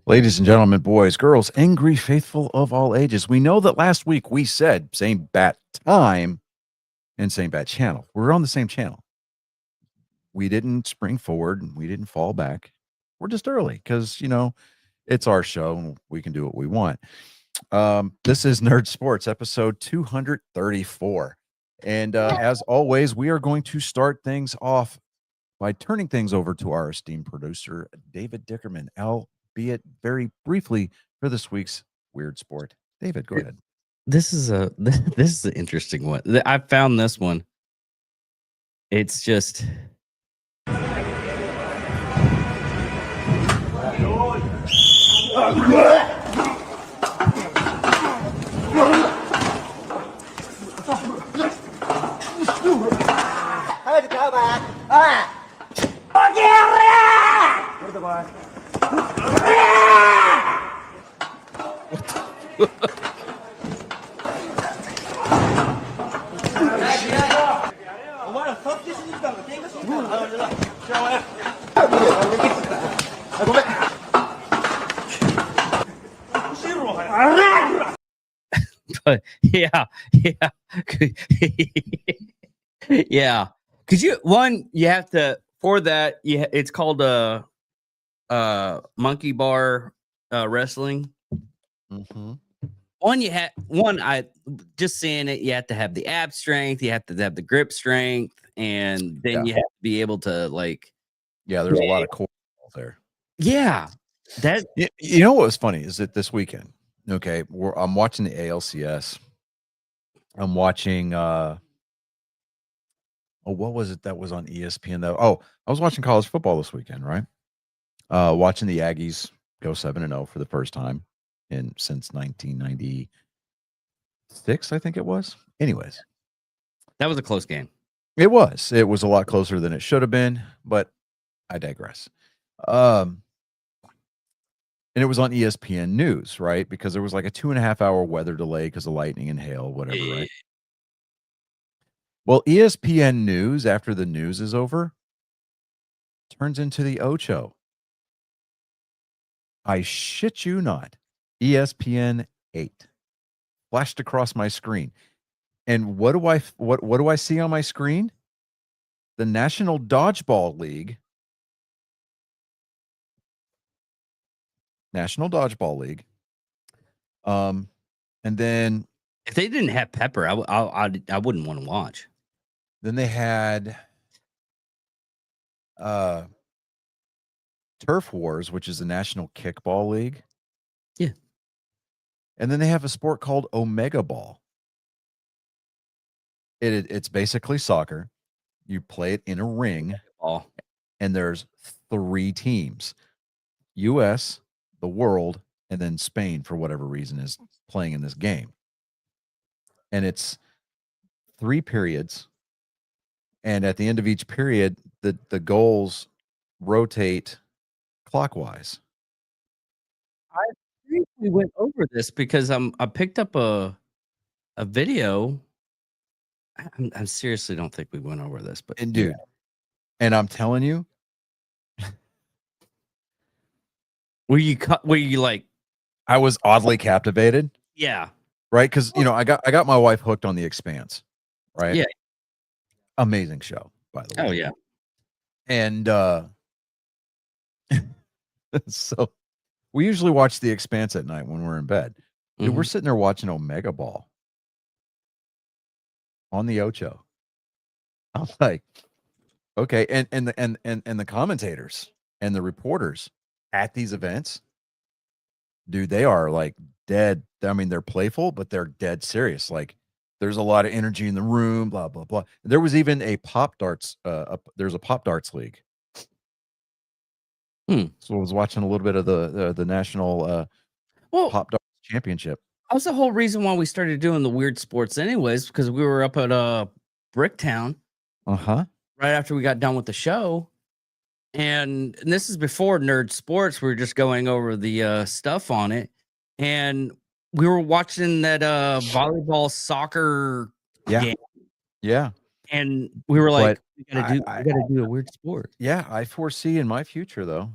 Ladies and gentlemen, boys, girls, angry faithful of all ages. We know that last week we said same bat time and same bat channel. We're on the same channel. We didn't spring forward and we didn't fall back. We're just early because, it's our show and we can do what we want. This is Nerd Sports, episode 234. And as always, we are going to start things off by turning things over to our esteemed producer, David Dickerman, albeit very briefly for this week's Weird Sport. David, go ahead. This is an interesting one. I found this one. It's just but yeah. Yeah. Cause you have to for that, it's called monkey bar wrestling. Mm-hmm. I just saying it, you have to have the ab strength, you have to have the grip strength, and then you have to be able to there's a lot of core there. Yeah. That you know what was funny is that this weekend, okay, I'm watching the ALCS. I'm watching what was it that was on ESPN though? Oh, I was watching college football this weekend, right? Watching the Aggies go 7-0 for the first time since 1996, I think it was. Anyways, that was a close game. It was a lot closer than it should have been, but I digress. And it was on ESPN News, right? Because there was like a 2.5-hour weather delay because of lightning and hail, whatever, right? Well, ESPN News, after the news is over, turns into the Ocho. I shit you not. ESPN 8 flashed across my screen. And what do I see on my screen? The National Dodgeball League. National Dodgeball League. And then if they didn't have Pepper, I wouldn't want to watch. Then they had Turf Wars, which is the National Kickball League. Yeah. And then they have a sport called Omega Ball. It's basically soccer. You play it in a ring, and there's 3 teams. US, the world, and then Spain, for whatever reason, is playing in this game. And it's 3 periods. And at the end of each period, the goals rotate clockwise. I briefly went over this because I picked up a video. I seriously don't think we went over this, but dude, and I'm telling you, were you like? I was oddly captivated. Yeah. Right, because I got my wife hooked on The Expanse. Right. Yeah. Amazing show, by the way. Oh yeah. And so we usually watch The Expanse at night when we're in bed. Dude, we're sitting there watching Omega Ball on the Ocho. I'm like, okay, and the commentators and the reporters at these events, dude, they are like dead. I mean, they're playful, but they're dead serious. Like, there's a lot of energy in the room, blah blah blah. There was even a Pop Darts. There's a Pop Darts league. So I was watching a little bit of the national Pop Darts championship. That was the whole reason why we started doing the Weird Sports, anyways, because we were up at Bricktown. Right after we got done with the show. And this is before Nerd Sports. We were just going over the stuff on it. And we were watching that volleyball soccer game. Yeah. And we were like, we gotta do a weird sport. Yeah, I foresee in my future though.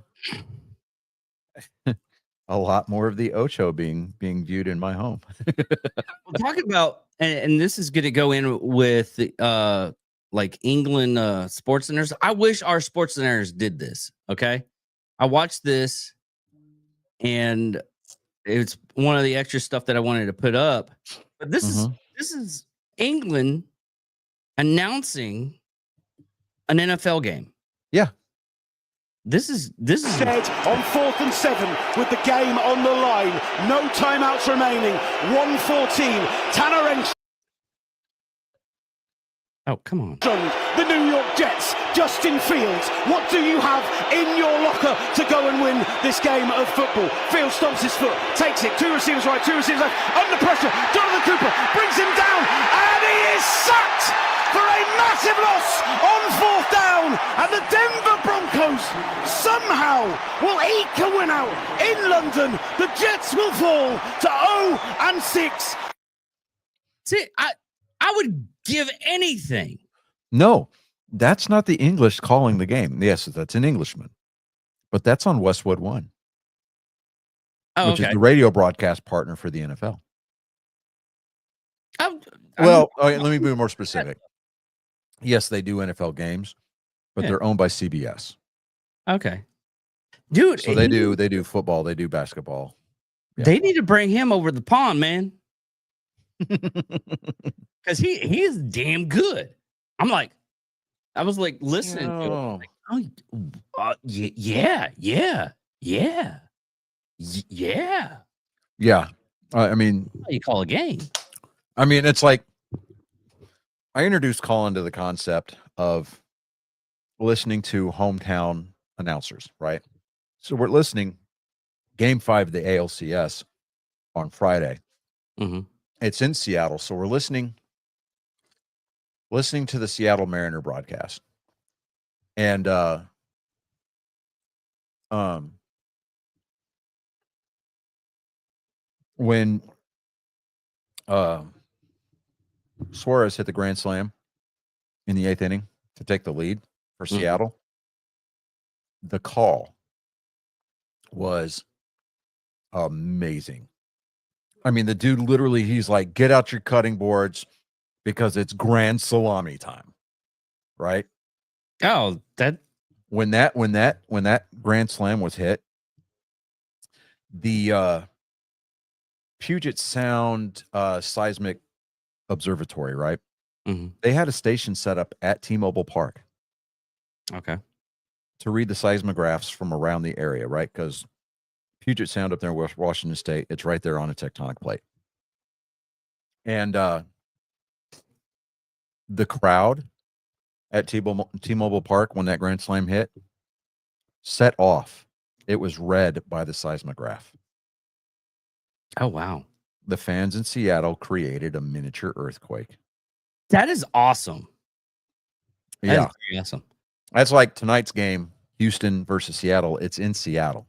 a lot more of the Ocho being viewed in my home. We're talking about, and this is going to go in with like England sports centers. I wish our sports centers did this. Okay, I watched this, and it's one of the extra stuff that I wanted to put up. But this is England announcing an NFL game. Yeah. This is Dead on 4th and 7 with the game on the line. No timeouts remaining. 1:14. Tanner Engström. Oh, come on. The New York Jets, Justin Fields. What do you have in your locker to go and win this game of football? Fields stomps his foot, takes it. 2 receivers right, 2 receivers left. Under pressure. Jonathan Cooper brings him down, and he is sacked for a massive loss on 4th down. And the Denver Broncos somehow will eke a win out in London. The Jets will fall to 0-6. See, I would give anything. No, that's not the English calling the game. Yes, that's an Englishman, but that's on Westwood One, which is the radio broadcast partner for the NFL. Well, let me be more specific. Yes, they do NFL games, but they're owned by CBS. Okay, dude. So they do football, they do basketball. Yeah. They need to bring him over the pond, man. Because he is damn good. I was like listening to him. Like, yeah. I mean, how you call a game? I mean, it's like I introduced Colin to the concept of listening to hometown announcers, right? So we're listening Game 5 of the ALCS on Friday. Mm-hmm. It's in Seattle, so we're listening to the Seattle Mariner broadcast. And when Suarez hit the grand slam in the 8th inning to take the lead for Seattle, the call was amazing. I mean, the dude literally, he's like, get out your cutting boards because it's grand salami time, right? Oh, when that grand slam was hit, the Puget Sound Seismic Observatory, right? Mm-hmm. They had a station set up at T-Mobile Park. Okay. To read the seismographs from around the area, right? Because Puget Sound up there in West Washington State, it's right there on a tectonic plate. And the crowd at T-Mobile Park when that grand slam hit set off. It was read by the seismograph. Oh, wow. The fans in Seattle created a miniature earthquake. That is awesome. Yeah. Very awesome. That's like tonight's game, Houston versus Seattle. It's in Seattle.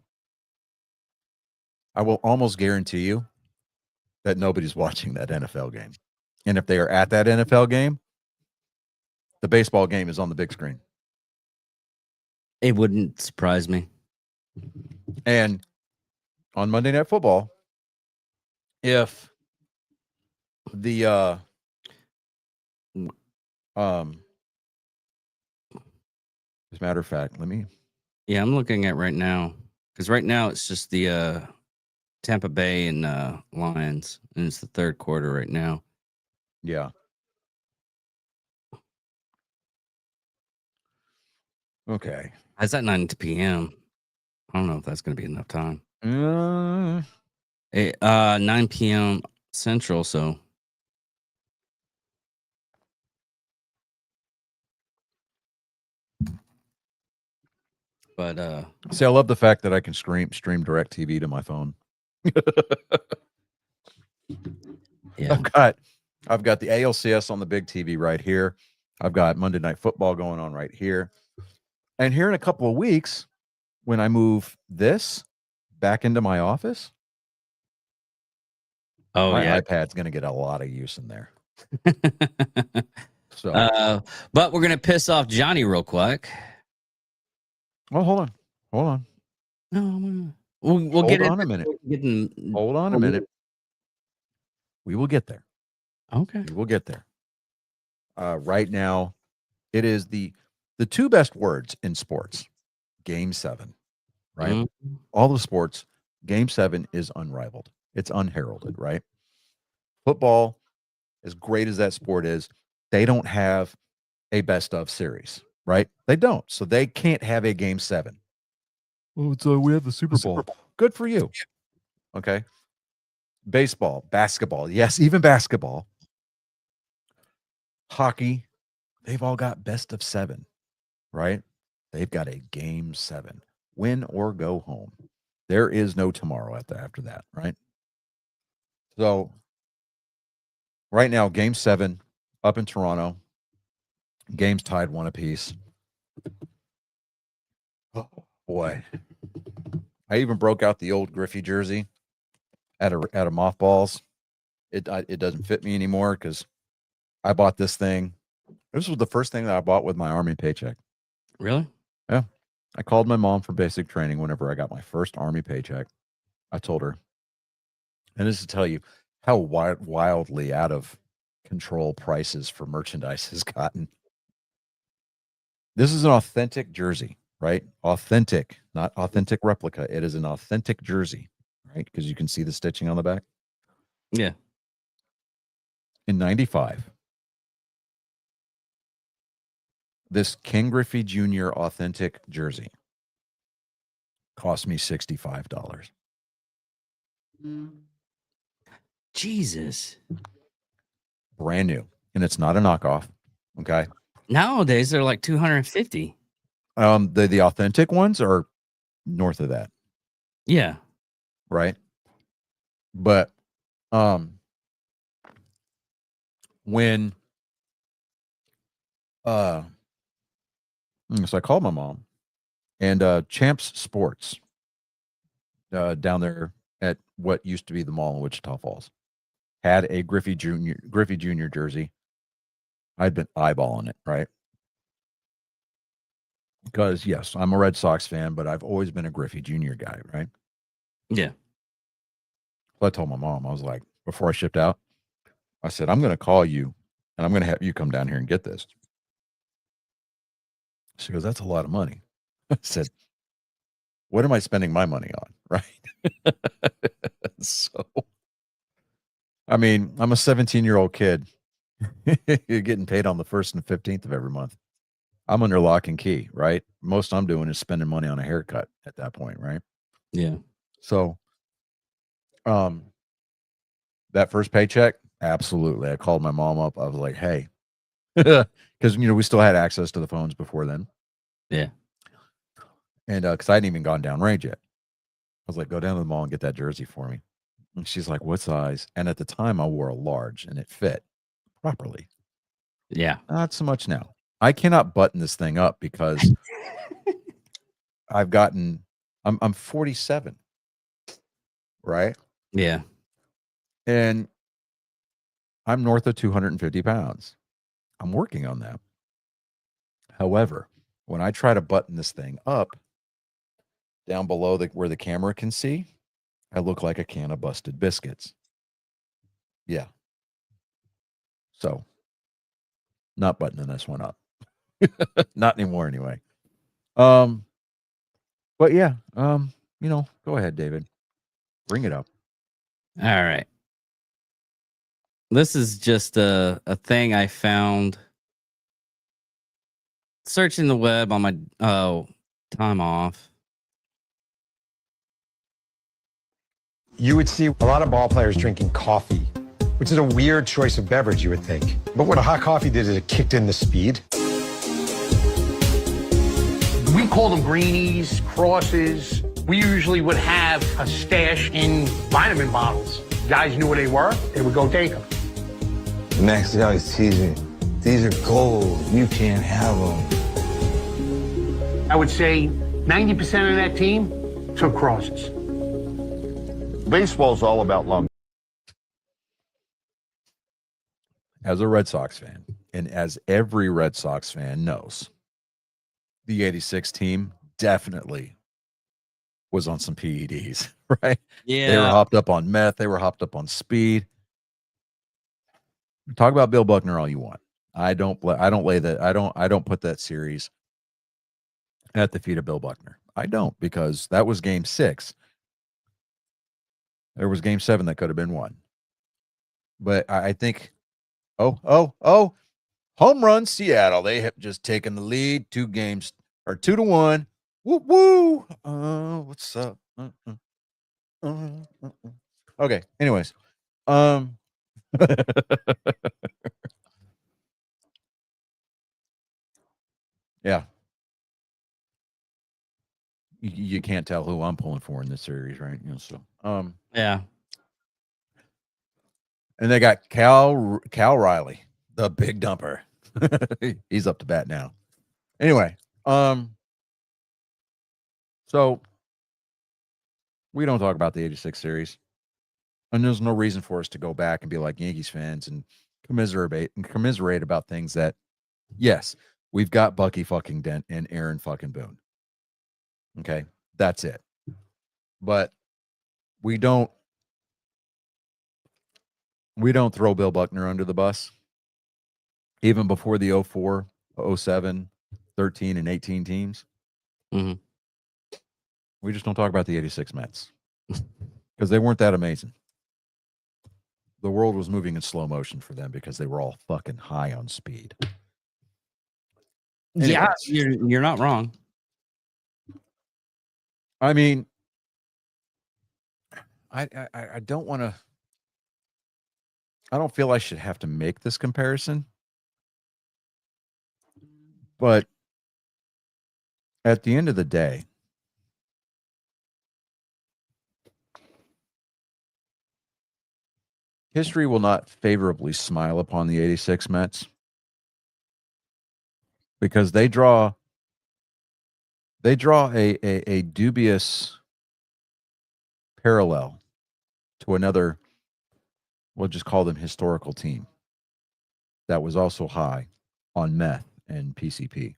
I will almost guarantee you that nobody's watching that NFL game. And if they are at that NFL game, the baseball game is on the big screen. It wouldn't surprise me. And on Monday Night Football, if the as a matter of fact, Yeah, I'm looking at right now. Because right now it's just the Tampa Bay and Lions, and it's the third quarter right now. Yeah. Okay. It's at 9 p.m. I don't know if that's going to be enough time. 9 p.m. Central, so. But see, I love the fact that I can stream DirecTV to my phone. Yeah. I've got the ALCS on the big TV right here. I've got Monday Night Football going on right here. And here in a couple of weeks, when I move this back into my office, my iPad's going to get a lot of use in there. So, but we're going to piss off Johnny real quick. well, hold on. No, We'll Hold get on a into minute. getting. Hold on a minute. We will get there. Okay. We will get there. Right now, it is the two best words in sports. Game 7, right? Mhm. All the sports, Game 7 is unrivaled. It's unheralded, right? Football, as great as that sport is, they don't have a best of series, right? They don't. So they can't have a Game 7. Oh, so we have the Super Bowl. Good for you. Okay. Baseball, basketball. Yes, even basketball. Hockey, they've all got best of 7, right? They've got a Game 7. Win or go home. There is no tomorrow after that, right? So right now, Game 7 up in Toronto. Games tied 1 apiece. Oh boy. I even broke out the old Griffey jersey out of mothballs. It doesn't fit me anymore because I bought this thing. This was the first thing that I bought with my Army paycheck. Really? Yeah. I called my mom for basic training whenever I got my first Army paycheck. I told her, and this is to tell you how wildly out of control prices for merchandise has gotten. This is an authentic jersey, right? Authentic, not authentic replica. It is an authentic jersey, right? Because you can see the stitching on the back. Yeah. In 95, this King Griffey Jr. authentic jersey cost me $65. Jesus. Brand new. And it's not a knockoff. Okay. Nowadays they're like 250. The authentic ones are north of that, Yeah. right? But when so I called my mom, and Champs Sports down there at what used to be the mall in Wichita Falls had a Griffey Jr. jersey. I'd been eyeballing it, right? Because yes, I'm a Red Sox fan, but I've always been a Griffey Jr. guy, right? Yeah. So I told my mom, I was like, before I shipped out, I said, I'm going to call you and I'm going to have you come down here and get this. She goes, that's a lot of money. I said, what am I spending my money on? Right. So, I mean, I'm a 17-year-old kid. You're getting paid on the 1st and 15th of every month. I'm under lock and key, right? Most I'm doing is spending money on a haircut at that point, right? Yeah. So, that first paycheck, absolutely. I called my mom up. I was like, hey, because, we still had access to the phones before then. Yeah. And because I hadn't even gone downrange yet. I was like, go down to the mall and get that jersey for me. And she's like, what size? And at the time, I wore a large and it fit properly. Yeah. Not so much now. I cannot button this thing up because I'm 47, right? Yeah. And I'm north of 250 pounds. I'm working on that. However, when I try to button this thing up down below where the camera can see, I look like a can of busted biscuits. Yeah. So, not buttoning this one up. Not anymore anyway. But yeah, go ahead, David. Bring it up. All right. This is just a thing I found searching the web on my time off. You would see a lot of ball players drinking coffee, which is a weird choice of beverage, you would think. But what a hot coffee did is it kicked in the speed. We call them greenies, crosses. We usually would have a stash in vitamin bottles. Guys knew where they were, they would go take them. Max always teasing, these are gold, you can't have them. I would say 90% of that team took crosses. Baseball's all about long. As a Red Sox fan, and as every Red Sox fan knows, the 86 team definitely was on some PEDs, right? Yeah. They were hopped up on meth. They were hopped up on speed. Talk about Bill Buckner all you want. I don't put that series at the feet of Bill Buckner. I don't, because that was game 6. There was game 7 that could have been won. But I think, home run Seattle. They have just taken the lead 2-1. Woo woo. What's up? Okay. Anyways, yeah. You can't tell who I'm pulling for in this series, right? Yeah. And they got Cal Riley, the big dumper. He's up to bat now. Anyway, so we don't talk about the 86 series. And there's no reason for us to go back and be like Yankees fans and commiserate about things that, yes, we've got Bucky fucking Dent and Aaron fucking Boone. Okay, that's it. But we don't throw Bill Buckner under the bus. Even before the 04, 07, 13, and 18 teams. Mhm. We just don't talk about the 86 Mets because they weren't that amazing. The world was moving in slow motion for them because they were all fucking high on speed. Yeah, Anyways. you're not wrong. I mean, I don't want to. I don't feel I should have to make this comparison, but at the end of the day, history will not favorably smile upon the 86 Mets because they draw a dubious parallel to another, we'll just call them historical team, that was also high on meth and PCP.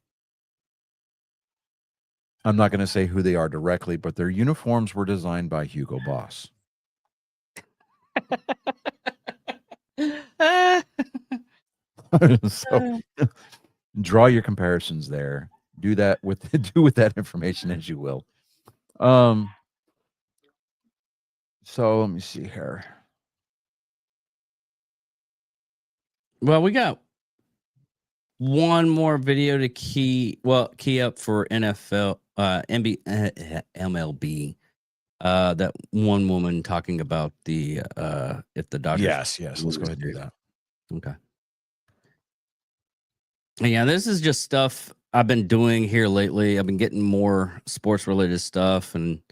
I'm not going to say who they are directly, but their uniforms were designed by Hugo Boss. So draw your comparisons there. Do with that information as you will. So let me see here. Well, we got one more video to key up for NFL, MLB. That one woman talking about the if the Dodgers. Yes. Let's go ahead and do that. Okay. Yeah, this is just stuff I've been doing here lately. I've been getting more sports related stuff, and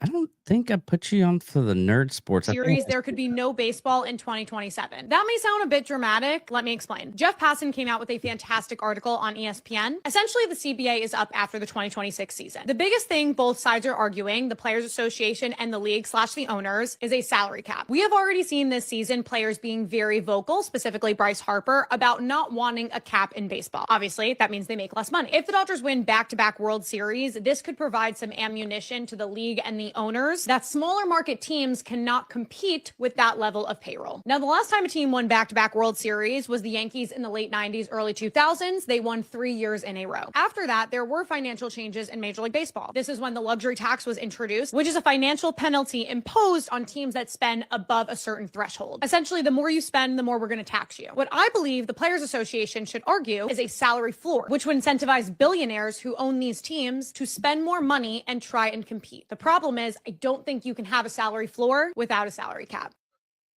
I don't think I put you on for the nerd sports. Series, there could be no baseball in 2027. That may sound a bit dramatic. Let me explain. Jeff Passan came out with a fantastic article on ESPN. Essentially, the CBA is up after the 2026 season. The biggest thing both sides are arguing, the Players Association and the league / the owners, is a salary cap. We have already seen this season players being very vocal, specifically Bryce Harper, about not wanting a cap in baseball. Obviously, that means they make less money. If the Dodgers win back-to-back World Series, this could provide some ammunition to the league and the owners that smaller market teams cannot compete with that level of payroll. Now, the last time a team won back-to-back World Series was the Yankees in the late 90s, early 2000s. They won 3 years in a row. After that, there were financial changes in Major League Baseball. This is when the luxury tax was introduced, which is a financial penalty imposed on teams that spend above a certain threshold. Essentially, the more you spend, the more we're going to tax you. What I believe the Players Association should argue is a salary floor, which would incentivize billionaires who own these teams to spend more money and try and compete. The problem is, I don't think you can have a salary floor without a salary cap.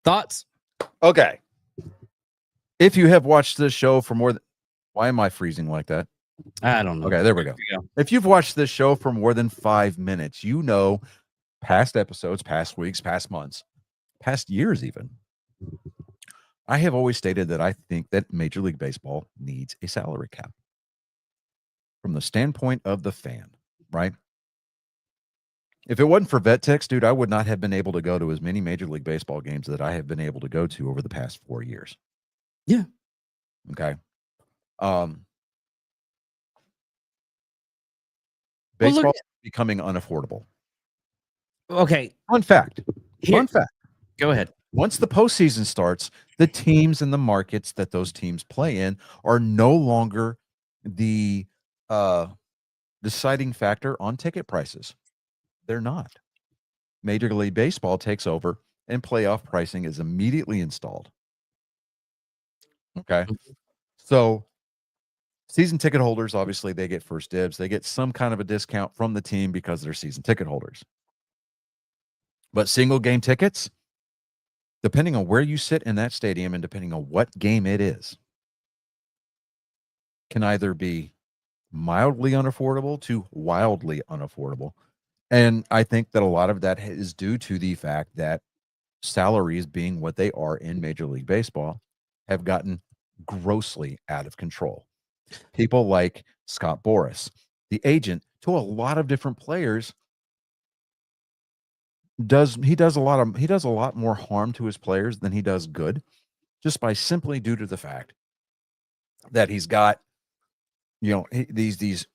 Thoughts? Okay. If you have watched this show for more than... Why am I freezing like that? I don't know. Okay, there we go. If you've watched this show for more than 5 minutes, you know past episodes, past weeks, past months, past years even, I have always stated that I think that Major League Baseball needs a salary cap. From the standpoint of the fan, right? If it wasn't for VetTex, dude, I would not have been able to go to as many Major League Baseball games that I have been able to go to over the past 4 years. Yeah. Okay. Well, Baseball, look becoming unaffordable. Okay, Fun fact. here, Fun fact. go ahead. Once the postseason starts, the teams and the markets that those teams play in are no longer the deciding factor on ticket prices. They're not. Major League Baseball takes over and playoff pricing is immediately installed. Okay. So season ticket holders, obviously, they get first dibs. They get some kind of a discount from the team because they're season ticket holders. But single game tickets, depending on where you sit in that stadium and depending on what game it is, can either be mildly unaffordable to wildly unaffordable. And I think that a lot of that is due to the fact that salaries, being what they are in Major League Baseball, have gotten grossly out of control. People like Scott Boras, the agent to a lot of different players, does a lot more harm to his players than he does good, just by simply due to the fact that he's got, these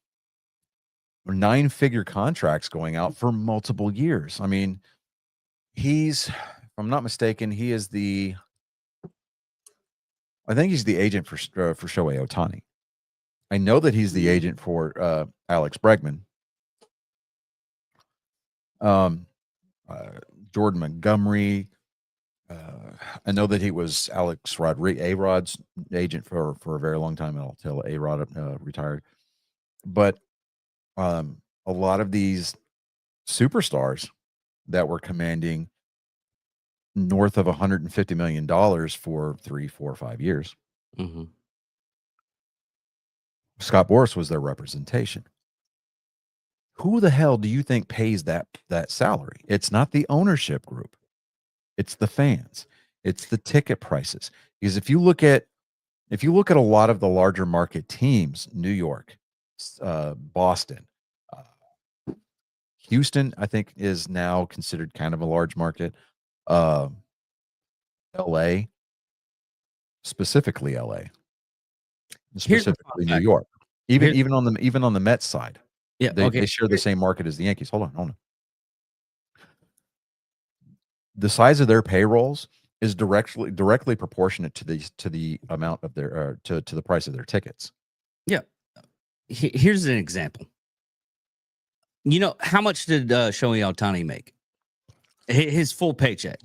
9-figure contracts going out for multiple years. I mean, if I'm not mistaken, I think he's the agent for Shohei Ohtani. I know that he's the agent for Alex Bregman. Jordan Montgomery. I know that he was Alex A-Rod's agent for a very long time until A-Rod retired. But a lot of these superstars that were commanding north of $150 million for 3, 4, 5 years. Mm-hmm. Scott Boras was their representation. Who the hell do you think pays that salary? It's not the ownership group. It's the fans. It's the ticket prices. Because if you look at a lot of the larger market teams, New York, Boston, Houston, I think is now considered kind of a large market. LA, specifically LA, specifically New York. Even on the Mets side. Yeah, they share the same market as the Yankees. Hold on. The size of their payrolls is directly proportionate to the amount of their to the price of their tickets. Yeah. Here's an example. How much did Shohei Ohtani make? His full paycheck.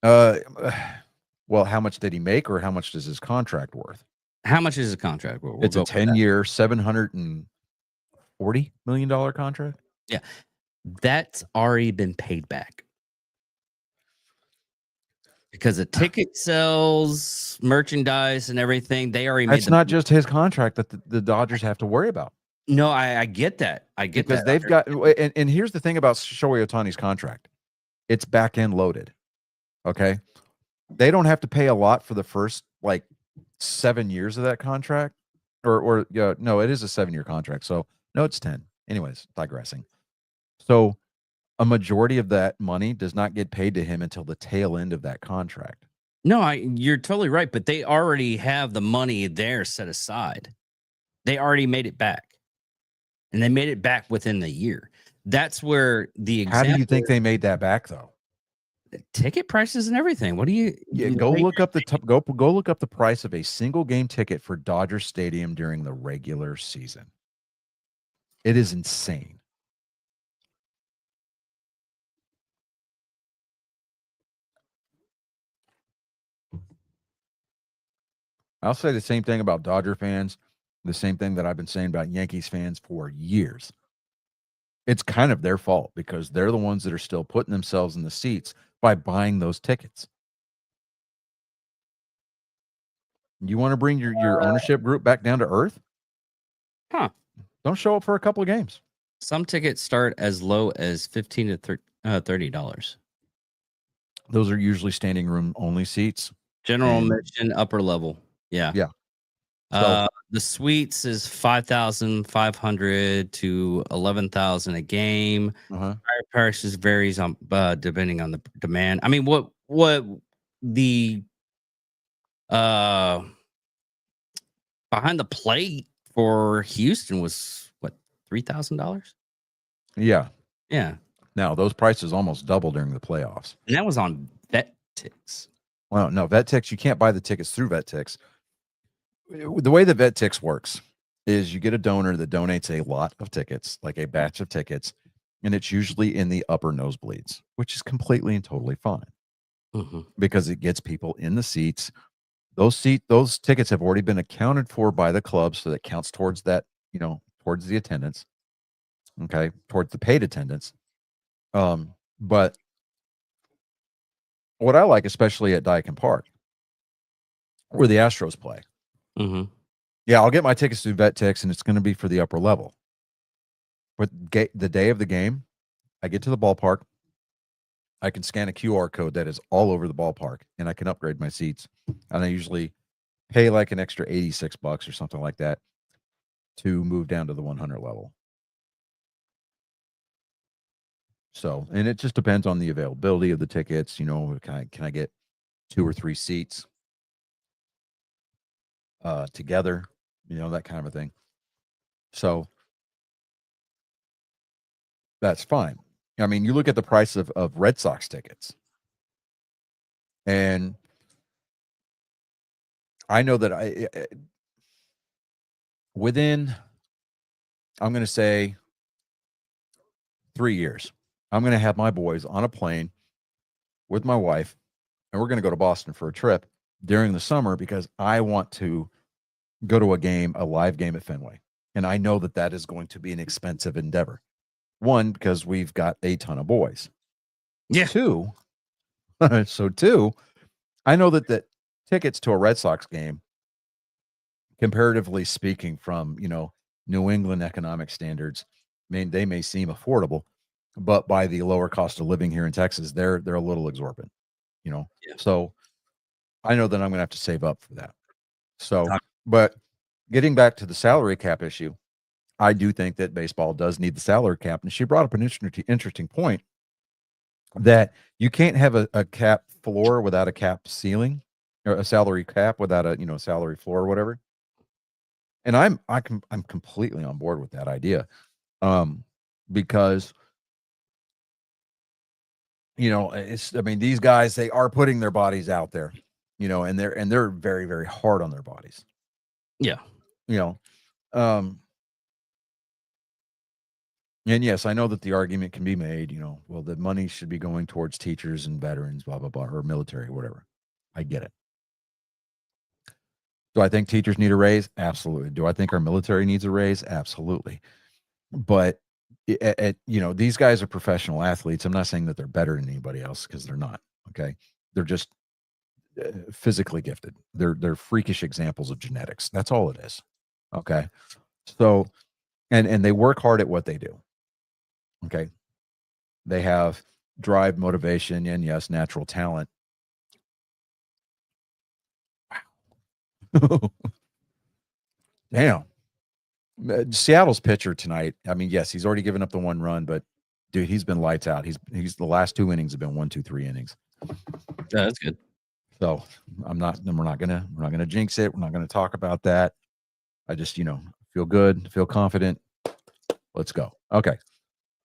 Well, how much did he make, or how much is his contract worth? How much is his contract? We'll it's a 10-year, $740 million contract. Yeah, that's already been paid back because of ticket sales, merchandise, and everything. They already. That's not just his contract that the Dodgers have to worry about. No, I get that. Because they've got, and here's the thing about Shohei Ohtani's contract. It's back end loaded. Okay. They don't have to pay a lot for the first 7 years of that contract no, it is a 7-year contract. So no, it's 10. Anyways, digressing. So a majority of that money does not get paid to him until the tail end of that contract. No, you're totally right. But they already have the money there set aside. They already made it back. And they made it back within the year. That's where the example. How do you think they made that back, though? Ticket prices and everything. What do you? Go look up go look up the price of a single game ticket for Dodger Stadium during the regular season. It is insane. I'll say the same thing about Dodger fans, the same thing that I've been saying about Yankees fans for years. It's kind of their fault because they're the ones that are still putting themselves in the seats by buying those tickets. You want to bring your ownership group back down to earth? Huh. Don't show up for a couple of games. Some tickets start as low as $15 to $30. Those are usually standing room only seats. General admission, upper level. Yeah. Yeah. So, the suites is $5,500 to $11,000 a game. Prices varies on depending on the demand. I mean, what the behind the plate for Houston was $3,000? Yeah. Yeah. Now those prices almost double during the playoffs. And that was on VetTix. Well, no, VetTix, you can't buy the tickets through VetTix. The way that VetTix works is you get a donor that donates a lot of tickets, like a batch of tickets, and it's usually in the upper nosebleeds, which is completely and totally fine Mhm. because it gets people in the seats. Those tickets have already been accounted for by the club, so that counts towards that, towards the attendance. Okay, towards the paid attendance. But what I like, especially at Daikin Park, where the Astros play, Mhm. yeah, I'll get my tickets through VetTix, and it's going to be for the upper level. But the day of the game, I get to the ballpark, I can scan a QR code that is all over the ballpark, and I can upgrade my seats. And I usually pay like an extra $86 or something like that to move down to the 100 level. So, and it just depends on the availability of the tickets. Can I get 2 or 3 seats together? That kind of a thing. So that's fine. I mean, you look at the price of Red Sox tickets, and I know that within, I'm going to say 3 years, I'm going to have my boys on a plane with my wife, and we're going to go to Boston for a trip during the summer because I want to go to a live game at Fenway. And I know that that is going to be an expensive endeavor. One, because we've got a ton of boys. Yeah. Two, I know that tickets to a Red Sox game, comparatively speaking, from New England economic standards, they may seem affordable, but by the lower cost of living here in Texas, they're a little exorbitant. Yeah. So I know that I'm going to have to save up for that. So, but getting back to the salary cap issue, I do think that baseball does need the salary cap, and she brought up an interesting point that you can't have a cap floor without a cap ceiling, or a salary cap without a salary floor or whatever. And I'm completely on board with that idea, because these guys, they are putting their bodies out there, and they're very, very hard on their bodies. Yeah. And yes, I know that the argument can be made, well, the money should be going towards teachers and veterans, blah, blah, blah, or military, whatever. I get it. Do I think teachers need a raise? Absolutely. Do I think our military needs a raise? Absolutely. But these guys are professional athletes. I'm not saying that they're better than anybody else, because they're not. Okay. They're just physically gifted. They're freakish examples of genetics. That's all it is. Okay. So, and they work hard at what they do. Okay. They have drive, motivation, and yes, natural talent. Wow. Damn. Seattle's pitcher tonight. I mean, yes, he's already given up the 1 run, but dude, he's been lights out. He's the last 2 innings have been 1, 2, 3 innings. Yeah, that's good. So we're not gonna jinx it. We're not gonna talk about that. I just, feel good, feel confident. Let's go. Okay.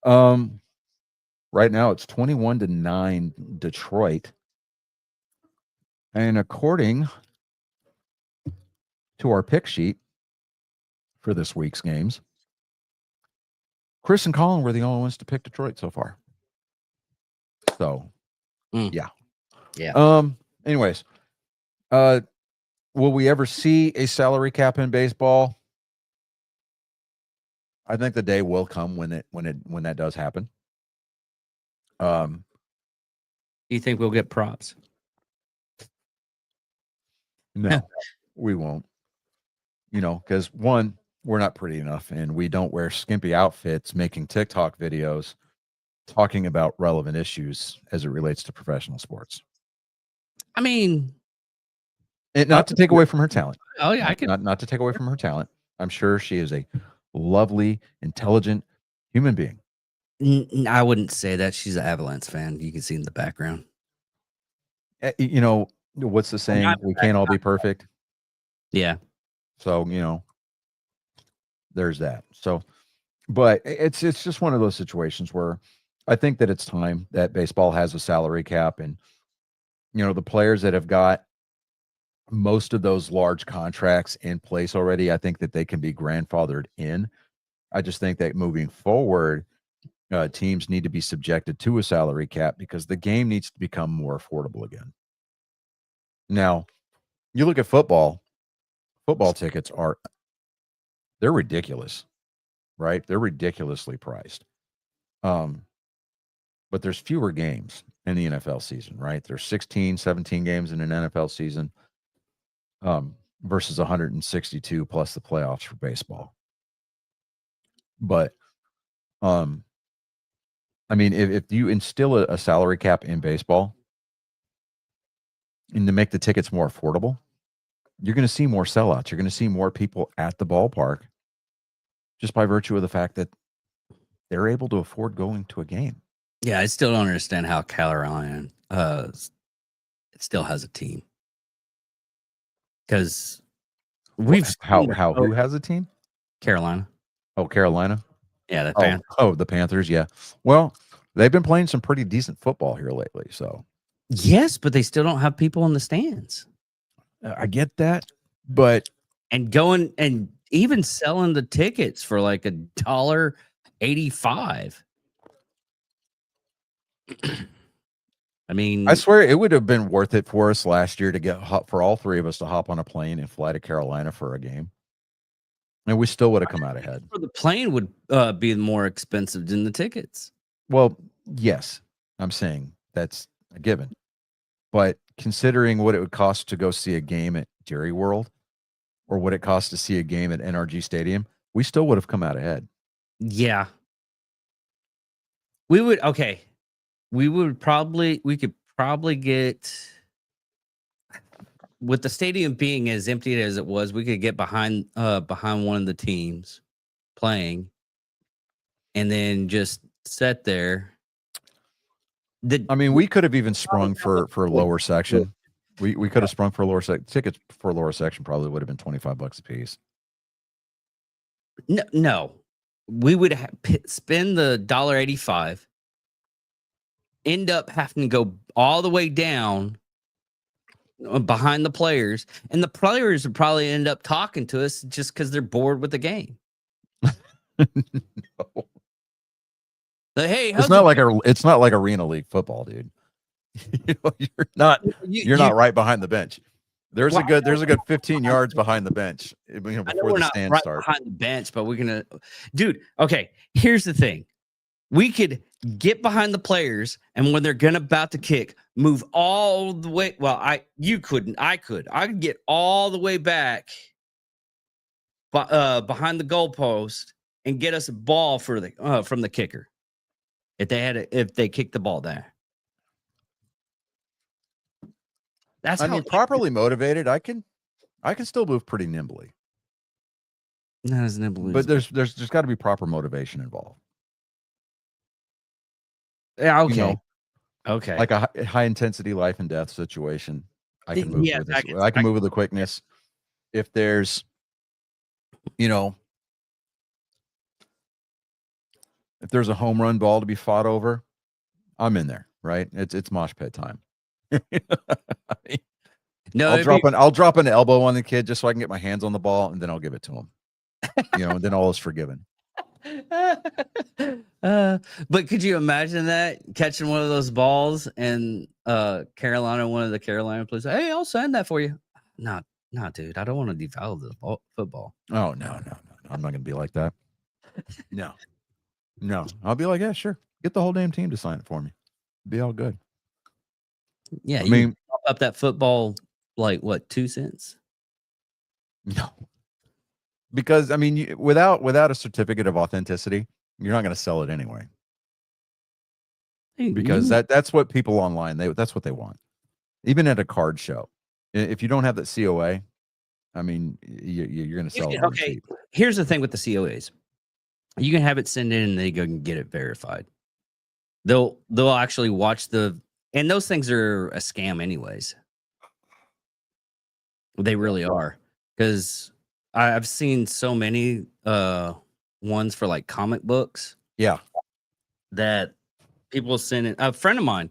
Right now it's 21-9 Detroit. And according to our pick sheet for this week's games, Chris and Colin were the only ones to pick Detroit so far. So, yeah. Anyways, will we ever see a salary cap in baseball? I think the day will come when that does happen. Do you think we'll get props? No, we won't. Because one, we're not pretty enough, and we don't wear skimpy outfits making TikTok videos talking about relevant issues as it relates to professional sports. I mean, Not to take away from her talent. Oh yeah, I can. Not to take away from her talent. I'm sure she is a lovely, intelligent human being. I wouldn't say that. She's an Avalanche fan. You can see in the background. What's the saying? We can't all be perfect. Yeah. So, there's that. So, But it's just one of those situations where I think that it's time that baseball has a salary cap, and the players that have got most of those large contracts in place already, I think that they can be grandfathered in. I just think that moving forward, teams need to be subjected to a salary cap because the game needs to become more affordable again. Now, you look at football tickets they're ridiculous, right? They're ridiculously priced. But there's fewer games in the NFL season, right? There's 16, 17 games in an NFL season versus 162 plus the playoffs for baseball. But I mean, if you instill a salary cap in baseball and to make the tickets more affordable, you're going to see more sellouts. You're going to see more people at the ballpark just by virtue of the fact that they're able to afford going to a game. Yeah, I still don't understand how Carolina it still has a team. Because we've who has a team? Carolina. Oh, Carolina. Yeah, the Panthers. The Panthers. Yeah. Well, they've been playing some pretty decent football here lately. So yes, but they still don't have people in the stands. I get that, but and going and even selling the tickets for like $1.85. I mean, I swear it would have been worth it for us last year to for all three of us to hop on a plane and fly to Carolina for a game, and we still would have come out ahead. The plane would be more expensive than the tickets. Well, yes, I'm saying that's a given, but considering what it would cost to go see a game at Jerry World or what it costs to see a game at NRG Stadium, we still would have come out ahead. Yeah, we would. Okay. We could probably get, with the stadium being as empty as it was, we could get behind one of the teams playing and then just sit there. I mean, we could have even sprung for a lower section. We could have sprung for a lower section. Tickets for a lower section probably would have been $25 a piece. No. We would spend the $1.85. End up having to go all the way down behind the players, and the players would probably end up talking to us just because they're bored with the game. No. Like, hey, it's not like Arena League football, dude. You're not right behind the bench. There's a good 15 yards behind the bench before the stand starts. Behind the bench, but we're gonna, dude. Okay, here's the thing: we could get behind the players, and when they're about to kick, move all the way. Well, you couldn't. I could get all the way back, behind the goalpost, and get us a ball for from the kicker. If they kicked the ball there. Properly motivated, I can still move pretty nimbly. Not as nimbly, but there's just got to be proper motivation involved. Yeah, okay. Okay. Like a high intensity life and death situation. I can move with this. I can move with the quickness. If there's, if there's a home run ball to be fought over, I'm in there, right? It's mosh pit time. No, I'll drop an elbow on the kid just so I can get my hands on the ball, and then I'll give it to him. And then all is forgiven. But could you imagine that catching one of those balls and Carolina, one of the Carolina players, hey, I'll sign that for you. No, dude, I don't want to devalue the football. Oh, no. I'm not gonna be like that. No. I'll be like, yeah, sure. Get the whole damn team to sign it for me. Be all good. Yeah, I mean, pop up that football like what, 2 cents? No. Because I mean, without a certificate of authenticity, you're not going to sell it anyway. Because that's what people online that's what they want. Even at a card show, if you don't have that COA, I mean, you're going to sell it. Okay, here's the thing with the COAs: you can have it sent in, and they go and get it verified. They'll actually watch and those things are a scam, anyways. They really are, because I've seen so many ones for like comic books Yeah. that people send in. A friend of mine,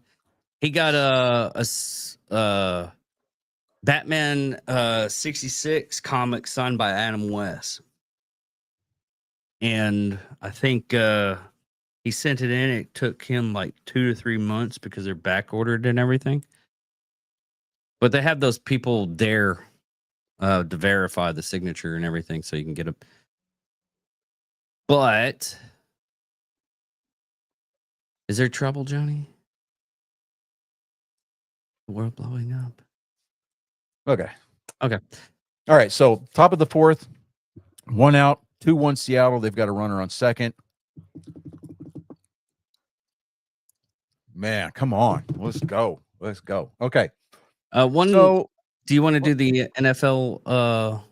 he got a Batman 66 comic signed by Adam West. And I think he sent it in. It took him like 2 to 3 months because they're back ordered and everything. But they have those people there to verify the signature and everything so you can get it. But is there trouble, Johnny? The world blowing up. Okay. Okay. All right. So top of the fourth, 1 out, 2-1 Seattle. They've got a runner on second. Man, come on. Let's go. Let's go. Okay. Do you want to do the NFL?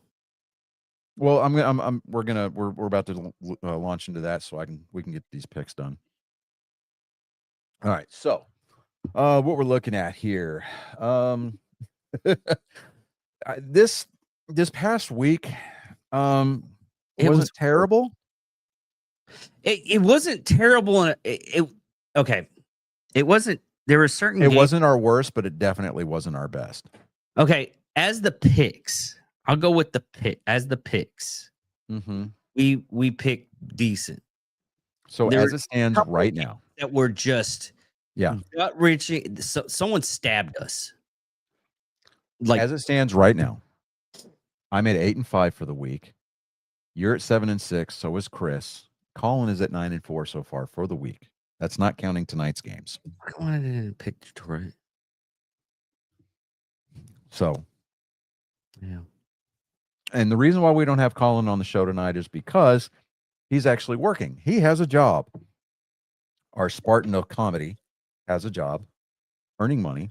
Well, we're about to launch into that so we can get these picks done. All right. So, what we're looking at here, this past week, it wasn't terrible. It wasn't terrible. And okay. It wasn't. There were certain. It wasn't our worst, but it definitely wasn't our best. Okay. As the picks, I'll go with the pick. As the picks, we pick decent. So There as were it stands right now, that were just gut wrenching. So, someone stabbed us. Like as it stands right now, I'm at 8-5 for the week. You're at 7-6. So is Chris. Colin is at 9-4 so far for the week. That's not counting tonight's games. I wanted to pick Detroit. So, yeah. And the reason why we don't have Colin on the show tonight is because he's actually working. He has a job. Our Spartan of comedy has a job, earning money.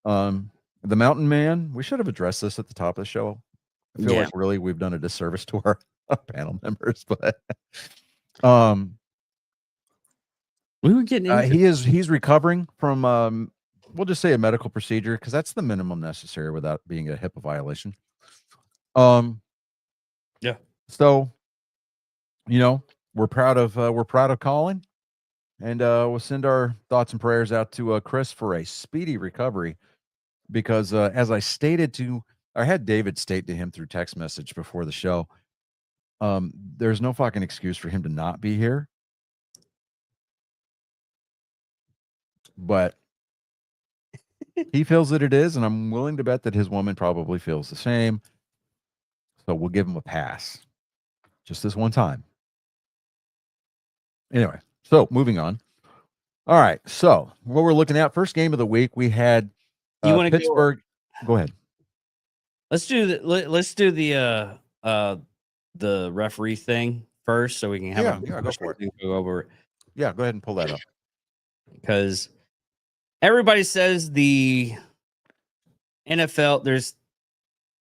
The Mountain Man, we should have addressed this at the top of the show. I feel like really we've done a disservice to our panel members, but we were getting into he's recovering from we'll just say a medical procedure because that's the minimum necessary without being a HIPAA violation. Yeah. So, we're proud of Colin, and we'll send our thoughts and prayers out to Chris for a speedy recovery. Because as I had David state to him through text message before the show, there's no fucking excuse for him to not be here. But he feels that it is, and I'm willing to bet that his woman probably feels the same. So we'll give him a pass. Just this one time. Anyway, so moving on. All right, so what we're looking at, first game of the week, we had Pittsburgh. Go ahead. Let's do the referee thing first, so we can have go for it. Go over. Yeah, go ahead and pull that up. Because everybody says the NFL, there's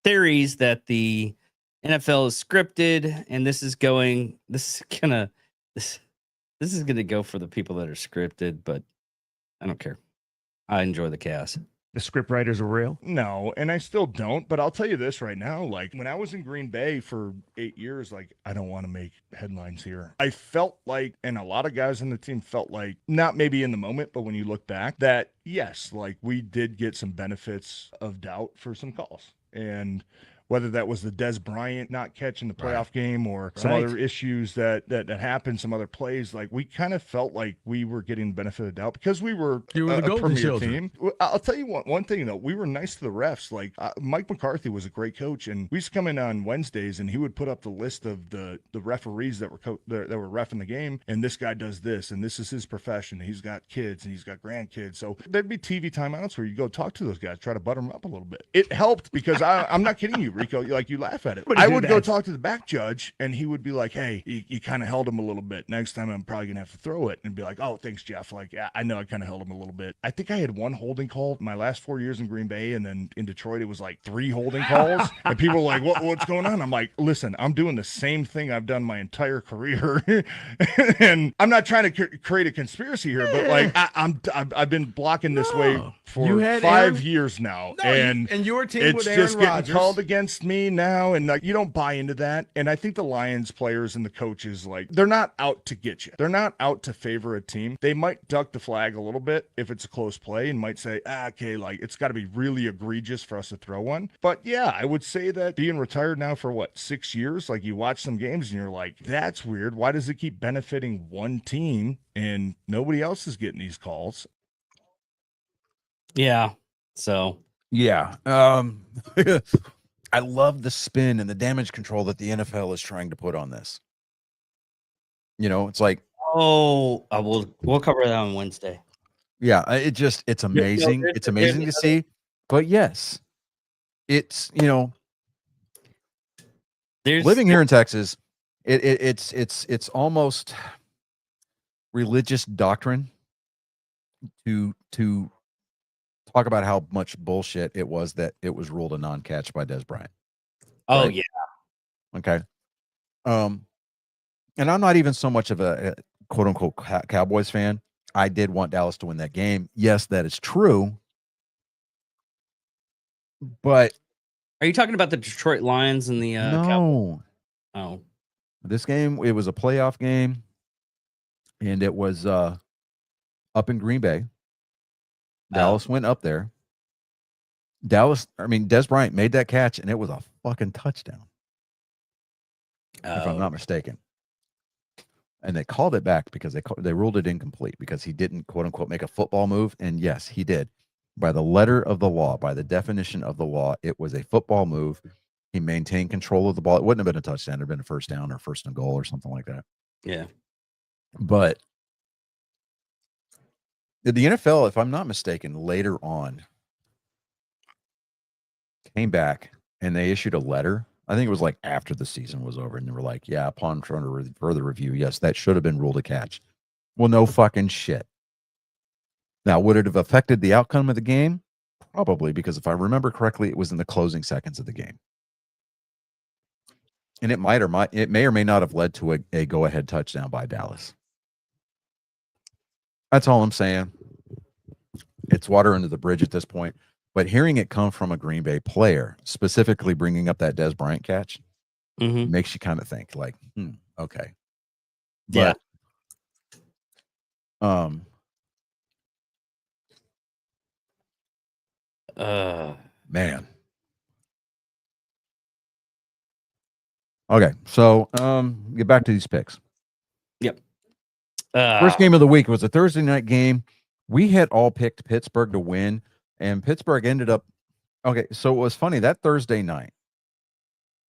theories that the NFL is scripted, and this is gonna go for the people that are scripted, but I don't care. I enjoy the chaos. The script writers are real? No, and I still don't, but I'll tell you this right now, like when I was in Green Bay for 8 years, like I don't want to make headlines here. I felt like, and a lot of guys on the team felt like, not maybe in the moment, but when you look back, that yes, like we did get some benefits of doubt for some calls. And whether that was the Des Bryant not catching the playoff game or some other issues that happened, some other plays, like we kind of felt like we were getting the benefit of the doubt because we were a premier team. I'll tell you one thing though, we were nice to the refs. Like Mike McCarthy was a great coach, and we used to come in on Wednesdays and he would put up the list of the referees that were reffing the game, and this guy does this, and this is his profession. He's got kids and he's got grandkids, so there'd be TV timeouts where you go talk to those guys, try to butter them up a little bit. It helped because I'm not kidding you, Rico, like you laugh at it. I would go talk to the back judge and he would be like, hey, you kind of held him a little bit. Next time I'm probably gonna have to throw it, and be like, oh, thanks, Jeff. Like, yeah, I know I kind of held him a little bit. I think I had one holding call my last 4 years in Green Bay, and then in Detroit it was like 3 holding calls. And people were like, what's going on? I'm like, listen, I'm doing the same thing I've done my entire career. And I'm not trying to create a conspiracy here, but like I've been blocking this way for 5 years now. And your team it's with Aaron just getting Rodgers. called against against me now, and like you don't buy into that. And I think the Lions players and the coaches, like, they're not out to get you. They're not out to favor a team. They might duck the flag a little bit if it's a close play and might say, okay, like it's got to be really egregious for us to throw one. But yeah, I would say that being retired now for what, 6 years, like you watch some games and you're like, that's weird. Why does it keep benefiting one team and nobody else is getting these calls? Yeah. So Yeah. I love the spin and the damage control that the NFL is trying to put on this. You know, it's like, we'll cover that on Wednesday. yeah, it's amazing. It's amazing to see. But yes, it's, you know, living here in Texas, it's almost religious doctrine to talk about how much bullshit it was that it was ruled a non-catch by Dez Bryant. Oh, right? yeah. Okay. And I'm not even so much of a quote unquote Cowboys fan. I did want Dallas to win that game. Yes, that is true. But are you talking about the Detroit Lions and the no. Cowboys? Oh. This game, it was a playoff game, and it was up in Green Bay. Dallas went up there. Dez Bryant made that catch, and it was a fucking touchdown. If I'm not mistaken. And they called it back because they ruled it incomplete because he didn't, quote unquote, make a football move. And yes, he did. By the letter of the law, by the definition of the law, it was a football move. He maintained control of the ball. It wouldn't have been a touchdown. It would have been a first down or first and goal or something like that. Yeah. But the NFL, if I'm not mistaken, later on came back and they issued a letter. I think it was like after the season was over, and they were like, yeah, upon further review, yes, that should have been ruled a catch. Well, no fucking shit. Now, would it have affected the outcome of the game? Probably, because if I remember correctly, it was in the closing seconds of the game. And it may or may not have led to a go-ahead touchdown by Dallas. That's all I'm saying. It's water under the bridge at this point. But hearing it come from a Green Bay player, specifically bringing up that Dez Bryant catch, makes you kind of think like, okay. But, man. Okay, so get back to these picks. Yep. First game of the week was a Thursday night game. We had all picked Pittsburgh to win, and Pittsburgh ended up. Okay, so it was funny that Thursday night.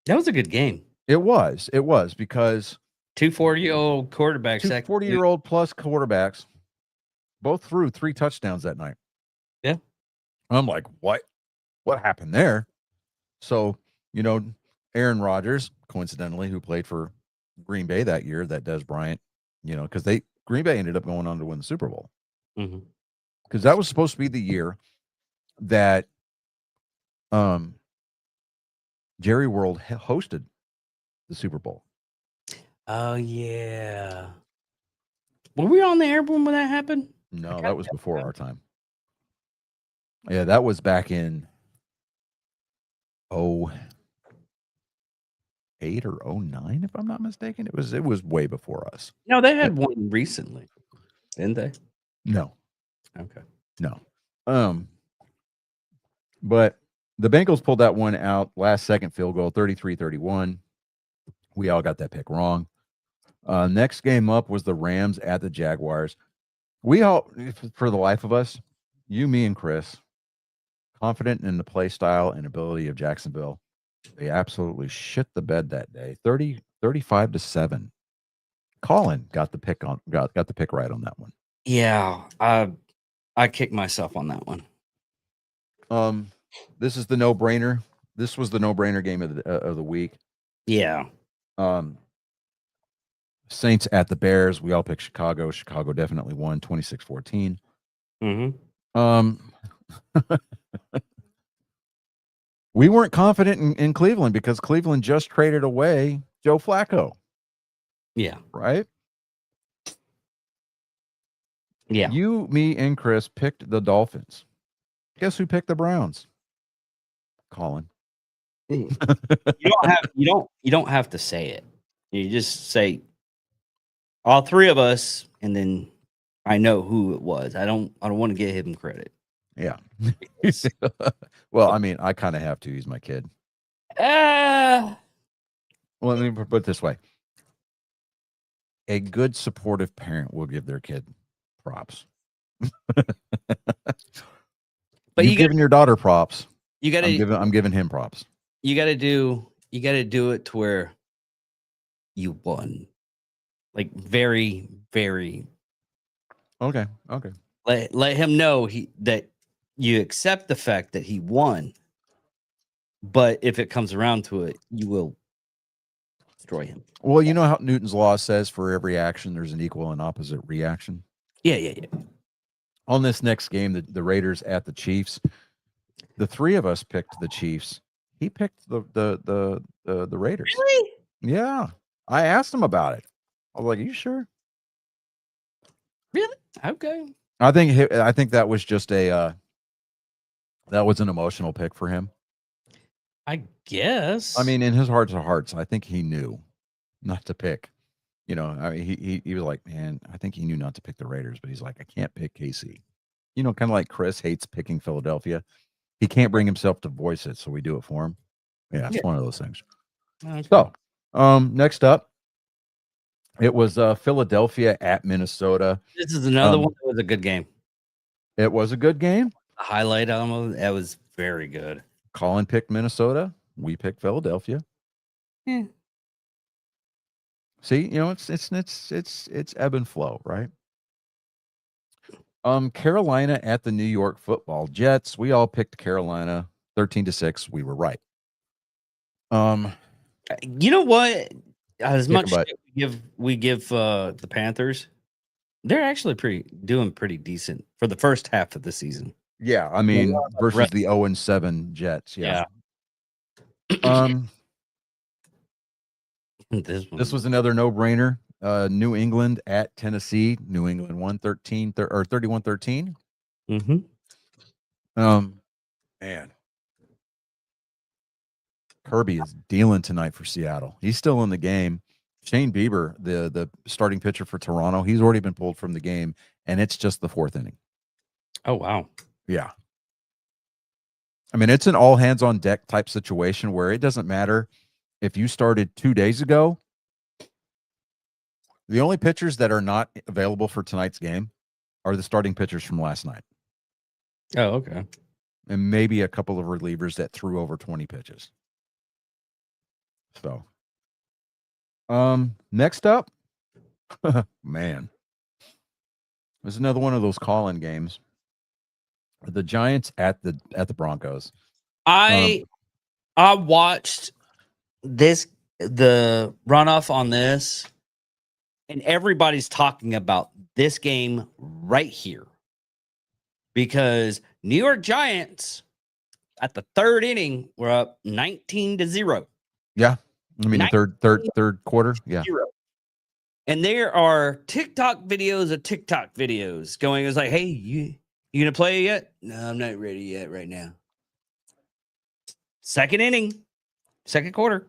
That was a good game. It was because 2 40-year-old quarterbacks, 2 40-year-old plus quarterbacks, both threw 3 touchdowns that night. Yeah, I'm like, what happened there? So, you know, Aaron Rodgers, coincidentally, who played for Green Bay that year, that Dez Bryant, you know, because Green Bay ended up going on to win the Super Bowl. Because that was supposed to be the year that Jerry World hosted the Super Bowl. Oh, yeah. Were we on the air when that happened? No, that was before our time. Yeah, that was back in 08 or 09, if I'm not mistaken. It was way before us. No, they had one recently, didn't they? No. Okay. No. But the Bengals pulled that one out, last second field goal, 33-31. We all got that pick wrong. Next game up was the Rams at the Jaguars. We all, for the life of us, you, me, and Chris, confident in the play style and ability of Jacksonville. They absolutely shit the bed that day. 35-7. Colin got the pick right on that one. Yeah, I kicked myself on that one. This is the no-brainer. This was the no-brainer game of the week. Yeah. Saints at the Bears. We all picked Chicago. Chicago definitely won 26-14. We weren't confident in Cleveland because Cleveland just traded away Joe Flacco. Yeah. Right? Yeah. You, me, and Chris picked the Dolphins. Guess who picked the Browns? Colin. You don't have to say it. You just say all three of us, and then I know who it was. I don't want to give him credit. Yeah. Well, I mean, I kind of have to. He's my kid. Uh, Well, let me put it this way. A good supportive parent will give their kid props. but You've given your daughter props. you got I'm giving him props. you got to do it to where you won. Like very, very Okay. let him know that you accept the fact that he won. But if it comes around to it, you will destroy him. Well, you know how Newton's law says for every action there's an equal and opposite reaction. Yeah. On this next game, the Raiders at the Chiefs, the three of us picked the Chiefs. He picked the Raiders. Really? Yeah. I asked him about it. I was like, "Are you sure?" Really? Okay. I think that was just that was an emotional pick for him. I guess. I mean, in his heart of hearts, I think he knew not to pick. You know, I mean, he was like, man, I think he knew not to pick the Raiders, but he's like, I can't pick KC. You know, kind of like Chris hates picking Philadelphia. He can't bring himself to voice it, so we do it for him. Yeah, it's one of those things. Okay. So, next up, it was Philadelphia at Minnesota. This is another one that was a good game. It was a good game. The highlight on that was very good. Colin picked Minnesota. We picked Philadelphia. Yeah. See, you know, it's ebb and flow, right? Carolina at the New York Football Jets. We all picked Carolina 13-6. We were right. You know what? As Kick much a butt. shit we give the Panthers, they're actually doing pretty decent for the first half of the season. Yeah, I mean, versus rest- the 0-7 Jets. Yeah. This was another no-brainer. New England at Tennessee. New England won 31-13. Mm-hmm. Man. Kirby is dealing tonight for Seattle. He's still in the game. Shane Bieber, the starting pitcher for Toronto, he's already been pulled from the game, and it's just the fourth inning. Oh, wow. Yeah. I mean, it's an all hands on deck type situation where it doesn't matter if you started 2 days ago. The only pitchers that are not available for tonight's game are the starting pitchers from last night. Oh, okay. And maybe a couple of relievers that threw over 20 pitches. So, next up, man, there's another one of those call-in games. The Giants at the Broncos. I watched the runoff on this, and everybody's talking about this game right here because New York Giants at the third inning were up 19-0. Yeah, I mean the third quarter. Yeah, 0. And there are TikTok videos going. It's like, hey, you gonna play yet? No, I'm not ready yet right now. Second inning, second quarter.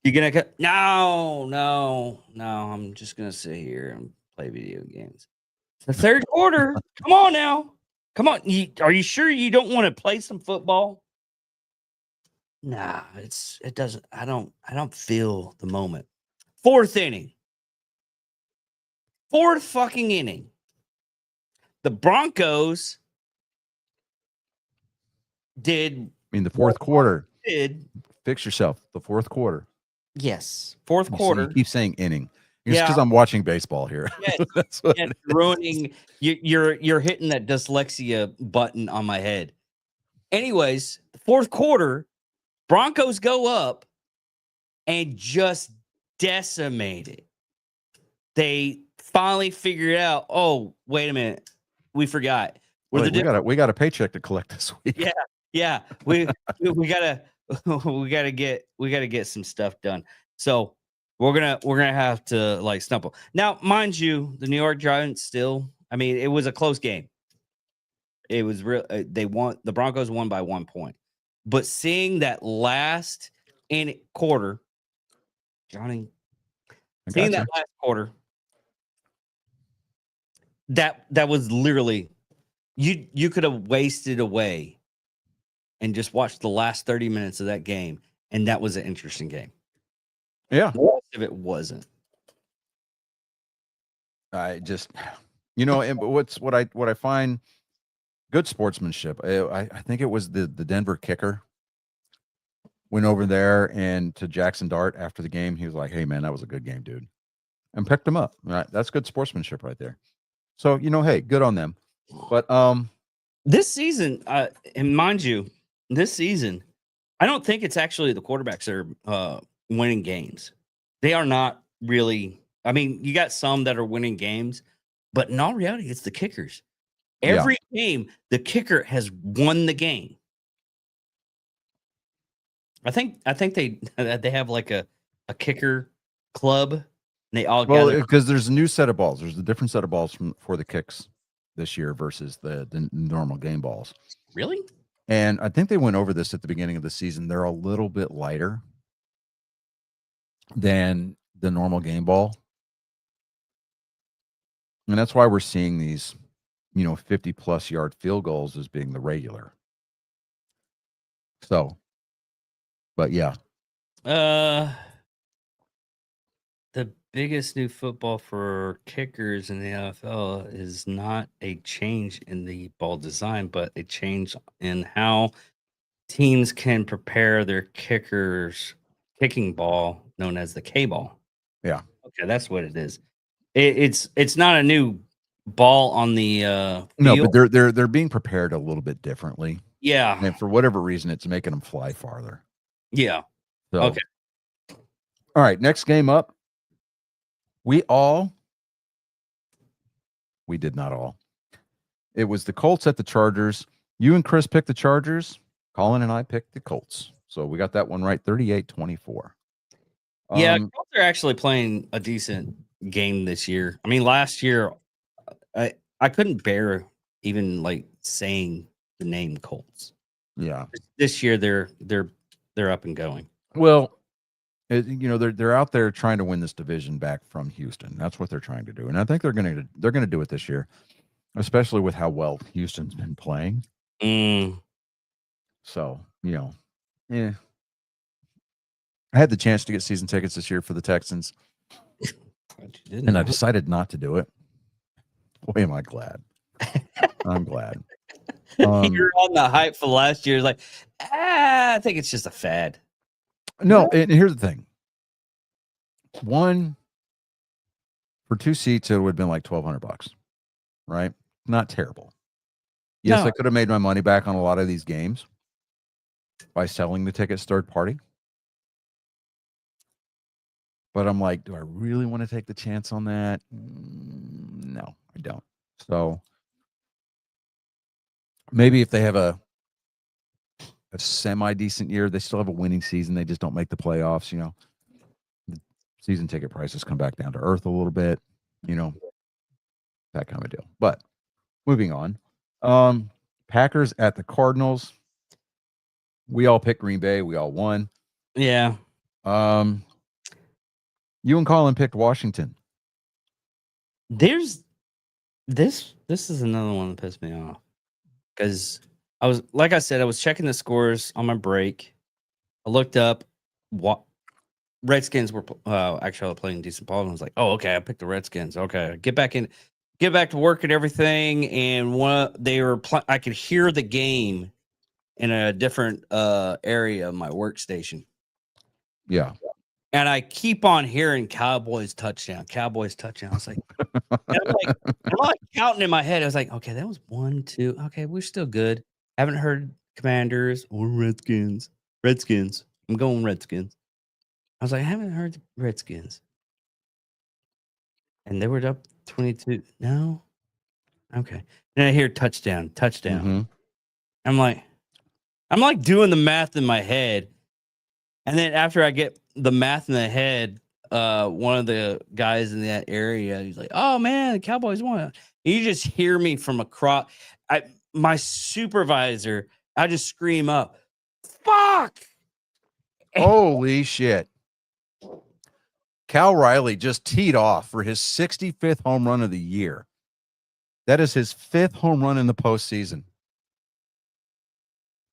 You gonna cut? No. I'm just gonna sit here and play video games. The third quarter. Come on now. Come on. Are you sure you don't want to play some football? Nah, it doesn't. I don't feel the moment. Fourth inning. Fourth fucking inning. The Broncos did. I mean the fourth quarter. Did Fix yourself. The fourth quarter. yes, fourth You see, quarter. you keep saying inning. It's Yeah. because I'm watching baseball here. Yes, That's what and it is. ruining. You're hitting that dyslexia button on my head. Anyways, fourth quarter, Broncos go up and just decimate it. They finally figured out. Oh, wait a minute, we forgot. Wait, we got a paycheck to collect this week. Yeah, we gotta get some stuff done. So we're gonna have to like stumble. Now, mind you, the New York Giants still. I mean, it was a close game. It was real. They won. The Broncos won by 1 point. But seeing that last quarter, Johnny, I seeing gotcha. that last quarter, that was literally you could have wasted away and just watched the last 30 minutes of that game, and that was an interesting game. Yeah. The rest of it wasn't. I just, and what I find good sportsmanship. I think it was the Denver kicker went over there and to Jackson Dart after the game. He was like, "Hey man, that was a good game, dude," and picked him up. Right, that's good sportsmanship right there. So hey, good on them. But this season, and mind you, this season, I don't think it's actually the quarterbacks that are winning games. They are not really. I mean, you got some that are winning games, but in all reality, it's the kickers. Every game, the kicker has won the game. I think they have like a kicker club. And they all gather. because there's a new set of balls. There's a different set of balls for the kicks this year versus the normal game balls. Really? And I think they went over this at the beginning of the season. They're a little bit lighter than the normal game ball. And that's why we're seeing these, 50-plus yard field goals as being the regular. So, but yeah. The biggest new football for kickers in the NFL is not a change in the ball design, but a change in how teams can prepare their kicking ball, known as the K ball. Yeah. Okay, that's what it is. It's not a new ball on the No, field. but they're being prepared a little bit differently. Yeah. And for whatever reason, it's making them fly farther. Yeah. So, Okay. All right, next game up. We did not all. It was the Colts at the Chargers. You and Chris picked the Chargers. Colin and I picked the Colts. So we got that one right, 38-24. Yeah, Colts are actually playing a decent game this year. I mean, last year, I couldn't bear even like saying the name Colts. Yeah. This year they're up and going. Well, they're out there trying to win this division back from Houston. That's what they're trying to do, and I think they're going to do it this year, especially with how well Houston's been playing. So yeah. I had the chance to get season tickets this year for the Texans, and I decided not to do it. Boy, am I glad. I'm glad. You're on the hype for last year. Like, I think it's just a fad. No, and here's the thing. One, for 2 seats, it would have been like $1,200, right? Not terrible. Yes, No. I could have made my money back on a lot of these games by selling the tickets third party. But I'm like, do I really want to take the chance on that? No, I don't. So maybe if they have a semi-decent year, they still have a winning season, they just don't make the playoffs, the season ticket prices come back down to earth a little bit, that kind of deal. But moving on, Packers at the Cardinals. We all picked Green Bay. We all won. Yeah. You and Colin picked Washington. There's this is another one that pissed me off because I was checking the scores on my break. I looked up what Redskins were actually playing decent ball, and I was like, "Oh, okay, I picked the Redskins. Okay, get back to work and everything." And I could hear the game in a different area of my workstation. Yeah. And I keep on hearing Cowboys touchdown. I was like, I'm like counting in my head. I was like, okay, that was 1, 2. Okay, we're still good. Haven't heard Commanders or Redskins. I'm going Redskins. I was like, I haven't heard the Redskins. And they were up 22. No. Okay. Then I hear touchdown. Mhm. I'm like doing the math in my head. And then after I get the math in the head, one of the guys in that area, he's like, "Oh man, the Cowboys won." And you just hear me from across. My supervisor, I just scream up, fuck? Holy shit. Cal Riley just teed off for his 65th home run of the year. That is his 5th home run in the postseason.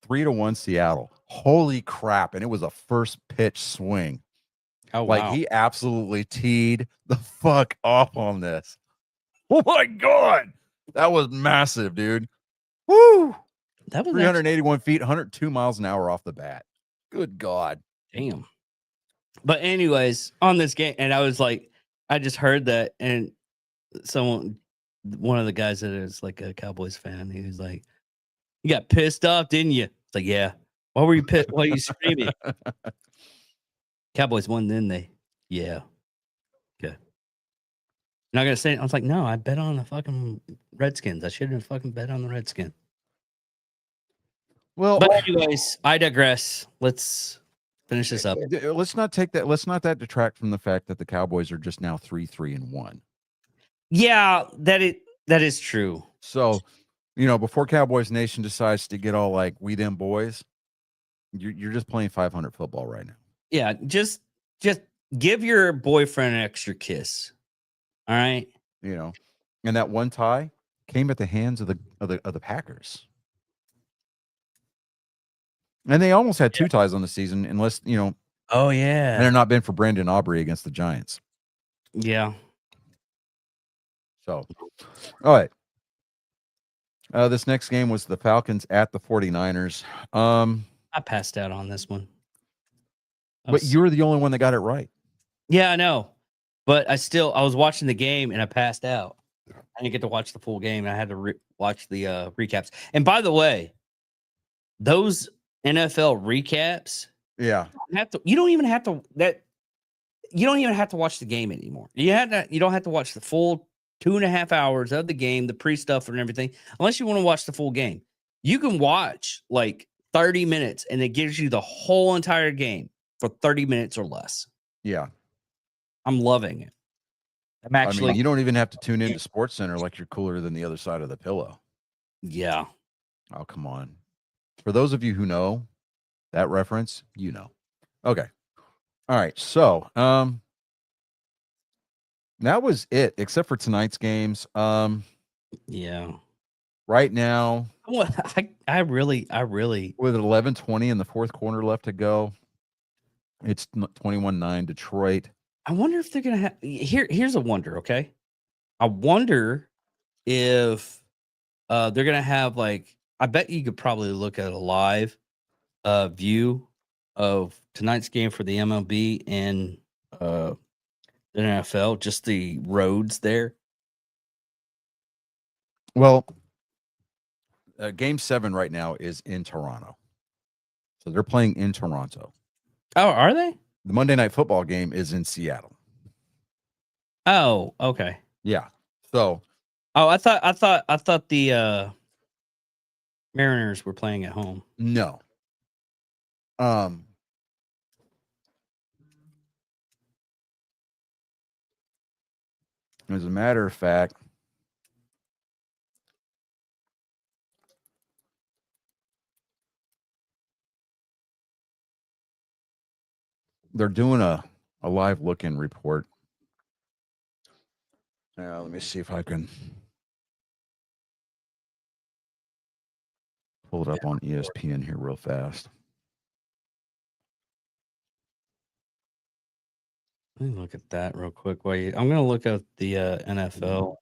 3-1 Seattle. Holy crap. And it was a first pitch swing. Oh, Like wow. he absolutely teed the fuck off on this. Oh my God. That was massive, dude. Woo. That was 381 feet, 102 miles an hour off the bat. Good God. damn. But anyways, on this game, and I was like, I just heard that, and one of the guys that is like a Cowboys fan, he was like, "You got pissed off, didn't you?" It's like, "Yeah." Why were you pissed? Why are you screaming? Cowboys won, didn't they? Yeah. Okay. Not gonna say it. I was like, no, I bet on the fucking Redskins. I shouldn't have fucking bet on the Redskins. Well, But anyways, I digress. Let's finish this up. let's not that detract from the fact that the Cowboys are just now 3-3-1. Yeah, that is true. So, before Cowboys Nation decides to get all like we them boys, you're just playing 500 football right now. Yeah, just give your boyfriend an extra kiss. All right. And that one tie came at the hands of the Packers. And they almost had 2 ties on the season, unless, Oh had yeah. it not been for Brandon Aubrey against the Giants. Yeah. So, all right. This next game was the Falcons at the 49ers. I passed out on this one. But you were the only one that got it right. Yeah, I know. But I was watching the game and I passed out. I didn't get to watch the full game. I had to watch the recaps. And by the way, those NFL recaps, Yeah. you don't even have to watch the game anymore. You don't have to watch the full 2.5 hours of the game, the pre-stuff and everything, unless you want to watch the full game. You can watch like 30 minutes and it gives you the whole entire game for 30 minutes or less. Yeah. I'm loving it. I'm actually, you don't even have to tune into Sports Center like you're cooler than the other side of the pillow. yeah. Oh, come on. For those of you who know that reference, Okay. All right. So, that was it, except for tonight's games. Yeah. Right now, I really, with 11:20 in the fourth quarter left to go, it's 21-9 Detroit. I wonder if they're going to have, here's a wonder. Okay. I wonder if they're going to have like, I bet you could probably look at a live view of tonight's game for the MLB and the NFL, just the roads there. Well, game 7 right now is in Toronto. So they're playing in Toronto. Oh, are they? The Monday Night Football game is in Seattle. Oh, okay. Yeah. So, I thought the Mariners were playing at home. no. As a matter of fact, they're doing a live look-in report. Let me see if I can pull it up on ESPN here real fast. Let me look at that real quick. I'm going to look at the NFL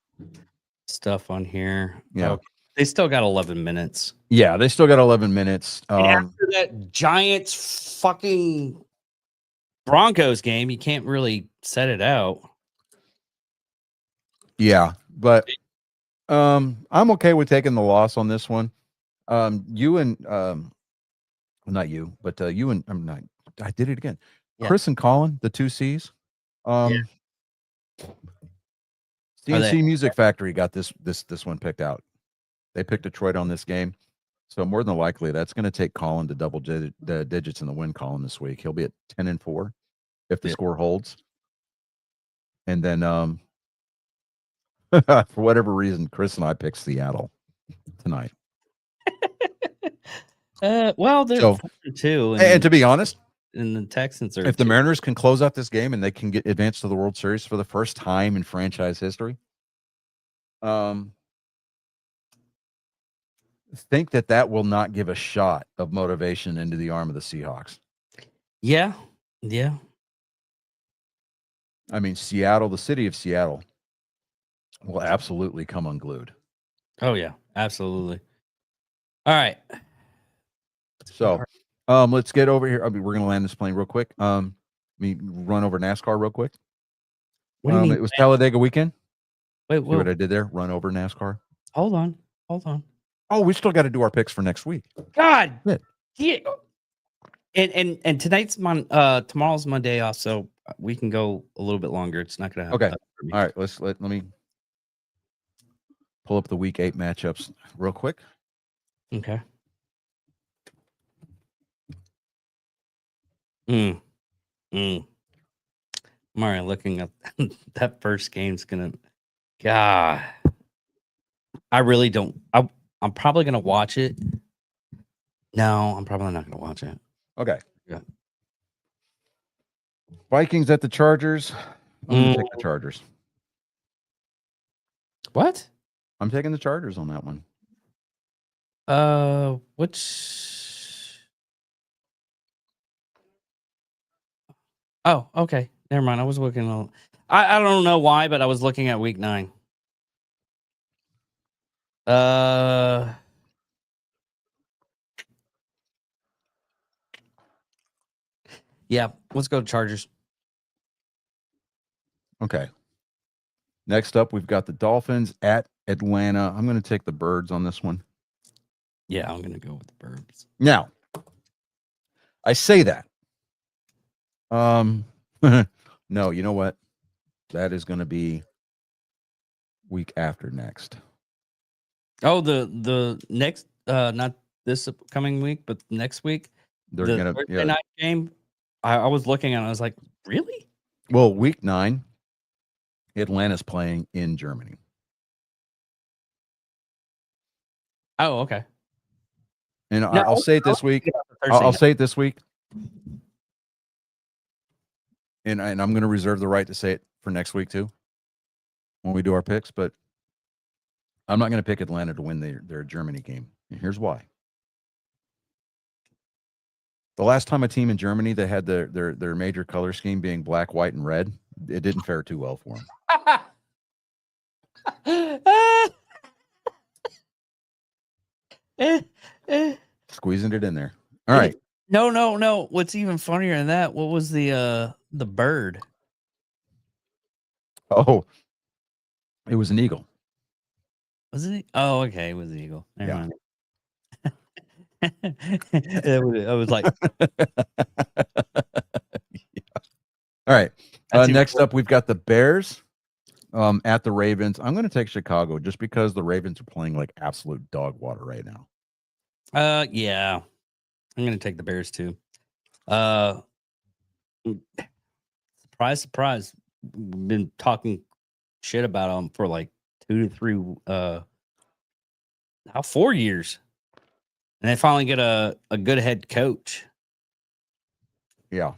stuff on here. Yeah. Oh, they still got 11 minutes. Yeah, they still got 11 minutes. And after that Giants fucking Broncos game, you can't really set it out. Yeah, but I'm okay with taking the loss on this one. You and not you, but you and I did it again. Yeah. Chris and Colin, the 2 C's. CNC Music Factory got this one picked out. They picked Detroit on this game. So more than likely that's going to take Colin to double digits in the win column this week. He'll be at 10-4 if the score holds. And then for whatever reason, Chris and I picked Seattle tonight. Well, they're So, 4-2, and to be honest, and the Texans are if the 2. Mariners can close out this game and they can get advanced to the World Series for the first time in franchise history, think that will not give a shot of motivation into the arm of the Seahawks. Yeah. Yeah. I mean, Seattle, the city of Seattle, will absolutely come unglued. Oh yeah, absolutely. All right. So, let's get over here. I mean, we're gonna land this plane real quick. Let me run over NASCAR real quick. What do you mean? It was Talladega weekend. Wait, See what whoa, I did there? Run over NASCAR. hold on. Oh, we still got to do our picks for next week. God. Shit. Yeah. And tonight's tomorrow's my day off, so we can go a little bit longer. It's not gonna Okay. happen for me. All right, let me pull up the week 8 matchups real quick. Okay. I'm already looking up that first game's gonna. God, I really don't. I'm probably gonna watch it. No, I'm probably not gonna watch it. Okay. Yeah. Vikings at the Chargers. I'm gonna take the Chargers. What? I'm taking the Chargers on that one. Which? Oh, okay. Never mind. I was looking on. I don't know why, but I was looking at week 9. Yeah. Let's go to Chargers. Okay. Next up, we've got the Dolphins at Atlanta. I'm going to take the Birds on this one. Yeah, I'm gonna go with the Birds. Now, I say that. No, you know what? That is going to be week after next. Oh, the next not this coming week, but next week. They're The going to Thursday night game. I was looking at it, I was like, really? Well, week 9, Atlanta's playing in Germany. Oh, okay. And No, I'll say it this week. Thursday I'll night. say it this week. And I'm going to reserve the right to say it for next week too, when we do our picks. But I'm not going to pick Atlanta to win their Germany game. And here's why. The last time a team in Germany that had their major color scheme being black, white, and red, it didn't fare too well for them. Squeezing it in there. All right. No. What's even funnier than that? What was the bird? Oh, it was an eagle. Was it? Oh, okay. It was the eagle. Never Yeah. mind. I was like, All right. That's even Next worse. up, we've got the Bears at the Ravens. I'm going to take Chicago just because the Ravens are playing like absolute dog water right now. yeah. I'm gonna take the Bears too. Surprise. We've been talking shit about them for like 2 to 3 now 4 years. And they finally get a good head coach. Yeah.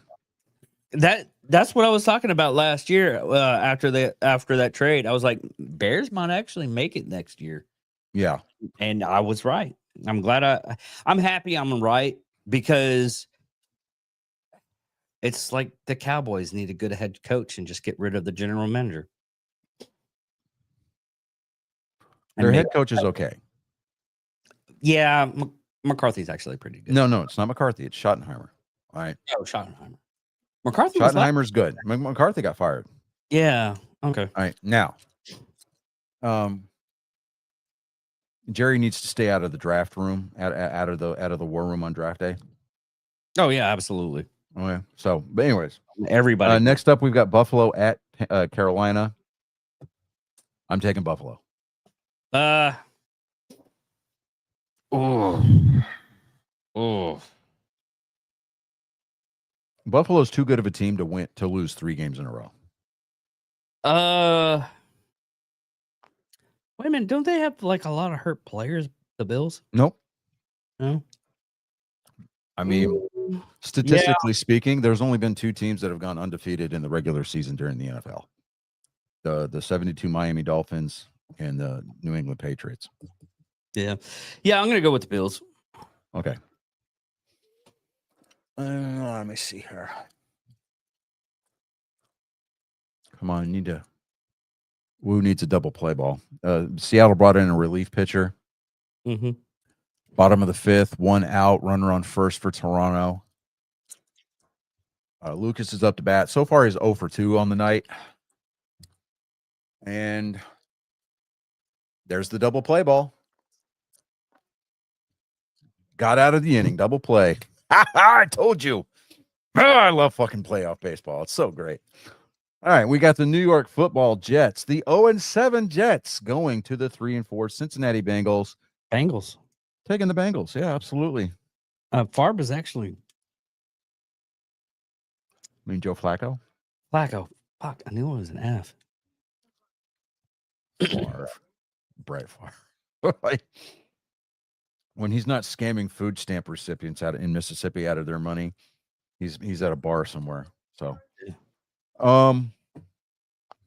That's what I was talking about last year. After that trade, I was like, Bears might actually make it next year, Yeah. and I was right. I'm glad I'm happy I'm right, because it's like the Cowboys need a good head coach and just get rid of the general manager. Their head coach is okay. Yeah, McCarthy's actually pretty good. No, it's not McCarthy. It's Schottenheimer. All right. Oh, Schottenheimer. McCarthy was Schottenheimer's good. McCarthy got fired. yeah. Okay. All right. Now, Jerry needs to stay out of the draft room, out of the war room on draft day. Oh yeah, absolutely. Okay. So, but anyways, Everybody. next up, we've got Buffalo at Carolina. I'm taking Buffalo. Oh. Buffalo's too good of a team to lose 3 games in a row. Wait a minute, don't they have like a lot of hurt players, the Bills? Nope. No. I mean, statistically speaking, there's only been 2 teams that have gone undefeated in the regular season during the NFL. The 72 Miami Dolphins and the New England Patriots. Yeah. Yeah, I'm going to go with the Bills. Okay. Let me see here. Come on, Woo needs a double play ball. Seattle brought in a relief pitcher. Mm-hmm. Bottom of the 5th, 1 out, runner on first for Toronto. Lucas is up to bat. So far, he's 0 for 2 on the night. And there's the double play ball. Got out of the inning, double play. I told you. Oh, I love fucking playoff baseball. It's so great. All right, we got the New York Football Jets, the 0-7 Jets going to the 3-4 Cincinnati Bengals. Bengals. Taking the Bengals. Yeah, absolutely. Favre is actually I mean, Joe Flacco. Flacco. Fuck, I knew it was an F. Favre. Brett Favre. Like, when he's not scamming food stamp recipients out in Mississippi out of their money, he's at a bar somewhere. So,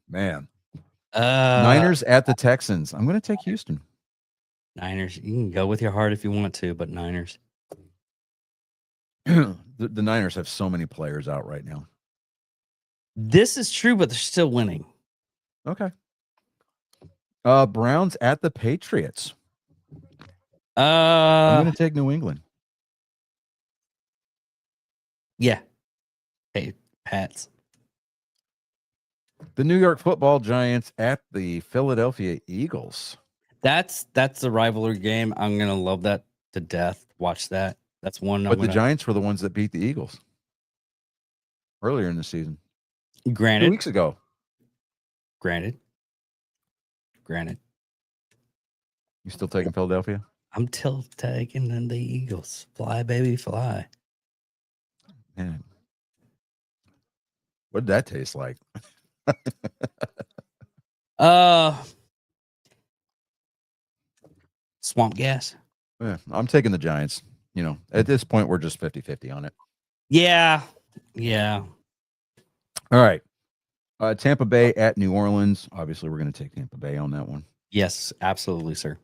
man, Niners at the Texans. I'm going to take Houston. Niners. You can go with your heart if you want to, but Niners. the Niners have so many players out right now. This is true, but they're still winning. Okay. Browns at the Patriots. I'm going to take New England. Yeah. Hey, Pats. The New York Football Giants at the Philadelphia Eagles. That's the rivalry game. I'm gonna love that to death. Watch that. That's one. But the Giants were the ones that beat the Eagles earlier in the season. 2 Granted. weeks ago. Granted. You still taking Philadelphia? I'm still taking the Eagles. Fly, baby, fly. Man. What did that taste like? Swamp gas. Yeah, I'm taking the Giants. You know, at this point, we're just 50-50 on it. Yeah. All right. Tampa Bay at New Orleans. Obviously, we're going to take Tampa Bay on that one. Yes, absolutely, sir.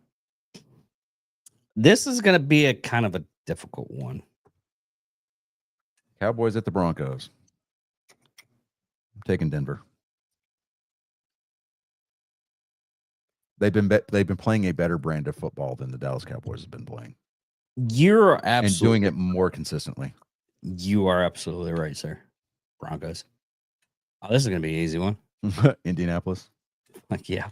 This is going to be a kind of a difficult one. Cowboys at the Broncos. I'm taking Denver. They've been playing a better brand of football than the Dallas Cowboys have been playing. You're absolutely and doing it more consistently. You are absolutely right, sir. Broncos. Oh, this is going to be an easy one. Indianapolis. Like, yeah.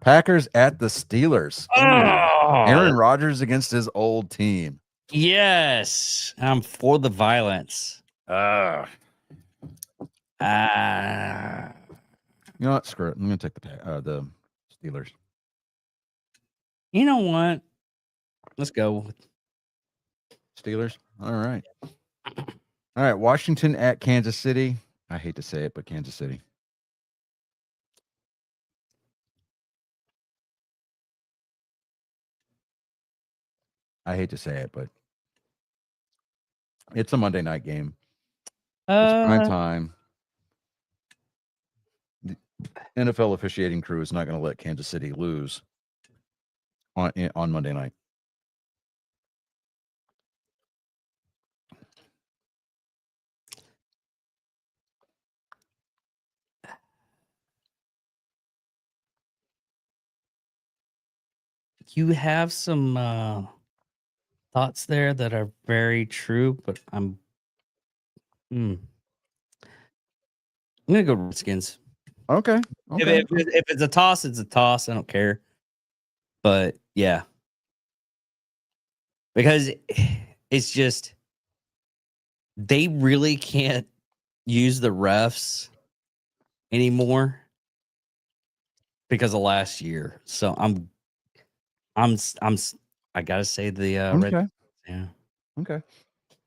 Packers at the Steelers. Oh, Aaron Rodgers against his old team. yes. I'm for the violence. You know what? Screw it. I'm going to take the Steelers. You know what? Let's go with Steelers. All right. All right. Washington at Kansas City. I hate to say it, but Kansas City. I hate to say it, but it's a Monday night game. It's prime time. The NFL officiating crew is not going to let Kansas City lose on Monday night. you have some thoughts there that are very true, but I'm gonna go Redskins. Okay. Okay. If it's a toss, it's a toss. I don't care. But yeah, because it's just they really can't use the refs anymore because of last year. So I gotta say the Okay. yeah. Okay.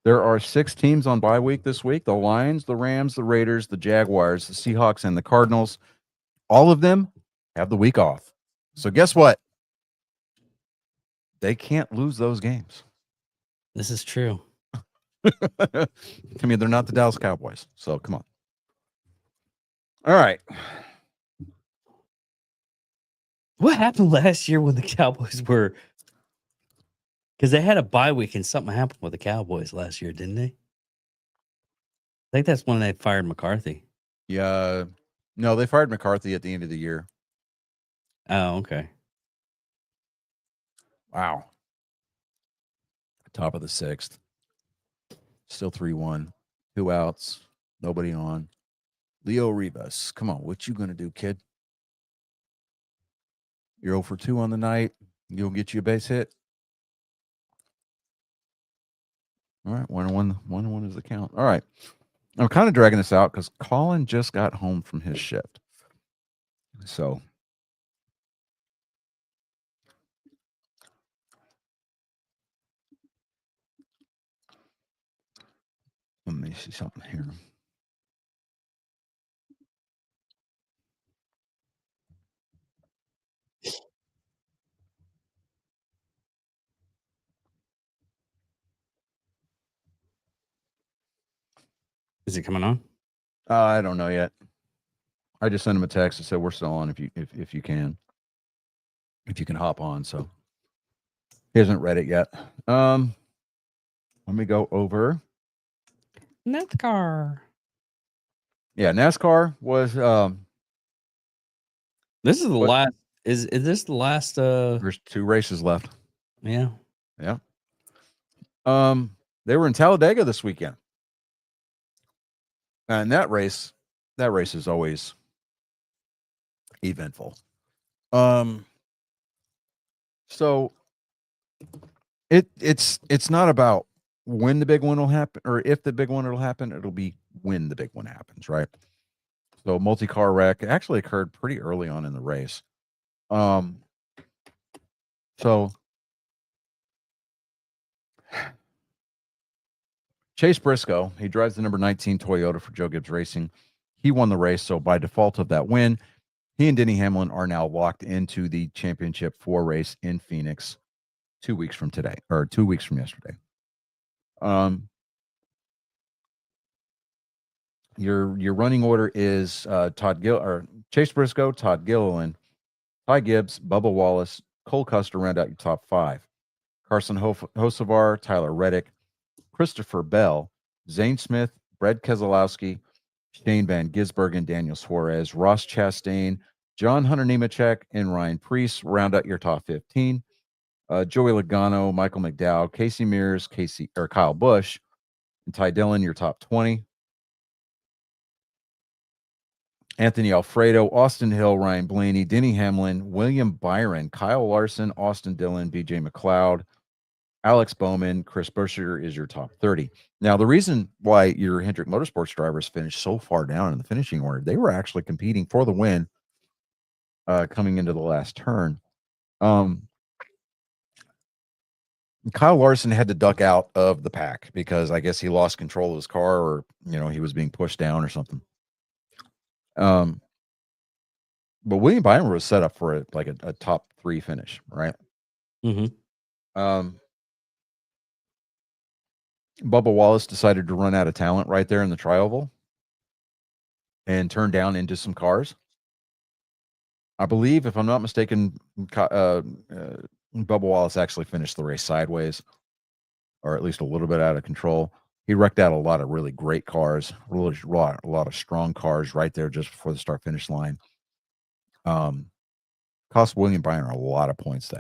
There are 6 teams on bye week this week: the Lions, the Rams, the Raiders, the Jaguars, the Seahawks, and the Cardinals. All of them have the week off. So guess what? They can't lose those games. This is true. I mean, they're not the Dallas Cowboys, so come on. All right. What happened last year when the Cowboys were? Because they had a bye week and something happened with the Cowboys last year, didn't they? I think that's when they fired McCarthy. Yeah. No, they fired McCarthy at the end of the year. Oh, okay. Wow. Top of the 6th. Still 3-1. 2 outs. Nobody on. Leo Rivas. Come on. What you going to do, kid? You're 0 for 2 on the night. You'll get you a base hit. All right. 1-1 is the count. All right. I'm kind of dragging this out because Colin just got home from his shift. So let me see something here. Is it coming on? I don't know yet. I just sent him a text and said we're still on if you can hop on. So he hasn't read it yet. Let me go over. NASCAR. Yeah, NASCAR was This is the What? last. Is this the last? there's 2 races left. Yeah. Yeah. They were in Talladega this weekend. And that race is always eventful. So it's not about when the big one will happen or if the big one will happen, it'll be when the big one happens, right? So multi-car wreck actually occurred pretty early on in the race. So Chase Briscoe, he drives the number 19 Toyota for Joe Gibbs Racing. He won the race, so by default of that win, he and Denny Hamlin are now locked into the championship 4 race in Phoenix 2 weeks from today, or 2 weeks from yesterday. Your running order is Chase Briscoe, Todd Gilliland, Ty Gibbs, Bubba Wallace, Cole Custer round out your top 5. Carson Hocevar, Tyler Reddick, Christopher Bell, Zane Smith, Brad Keselowski, Shane Van Gisbergen, Daniel Suarez, Ross Chastain, John Hunter Nemechek, and Ryan Preece round out your top 15. Joey Logano, Michael McDowell, Casey Mears, Kyle Busch, and Ty Dillon, your top 20. Anthony Alfredo, Austin Hill, Ryan Blaney, Denny Hamlin, William Byron, Kyle Larson, Austin Dillon, BJ McLeod, Alex Bowman, Chris Buescher is your top 30. Now, the reason why your Hendrick Motorsports drivers finished so far down in the finishing order, they were actually competing for the win coming into the last turn. Kyle Larson had to duck out of the pack because I guess he lost control of his car or, he was being pushed down or something. But William Byron was set up for a top 3 finish, right? Mm-hmm. Bubba Wallace decided to run out of talent right there in the tri-oval and turn down into some cars. I believe, if I'm not mistaken, Bubba Wallace actually finished the race sideways, or at least a little bit out of control. He wrecked out a lot of really great cars, a lot of strong cars right there just before the start-finish line. Cost William Byron a lot of points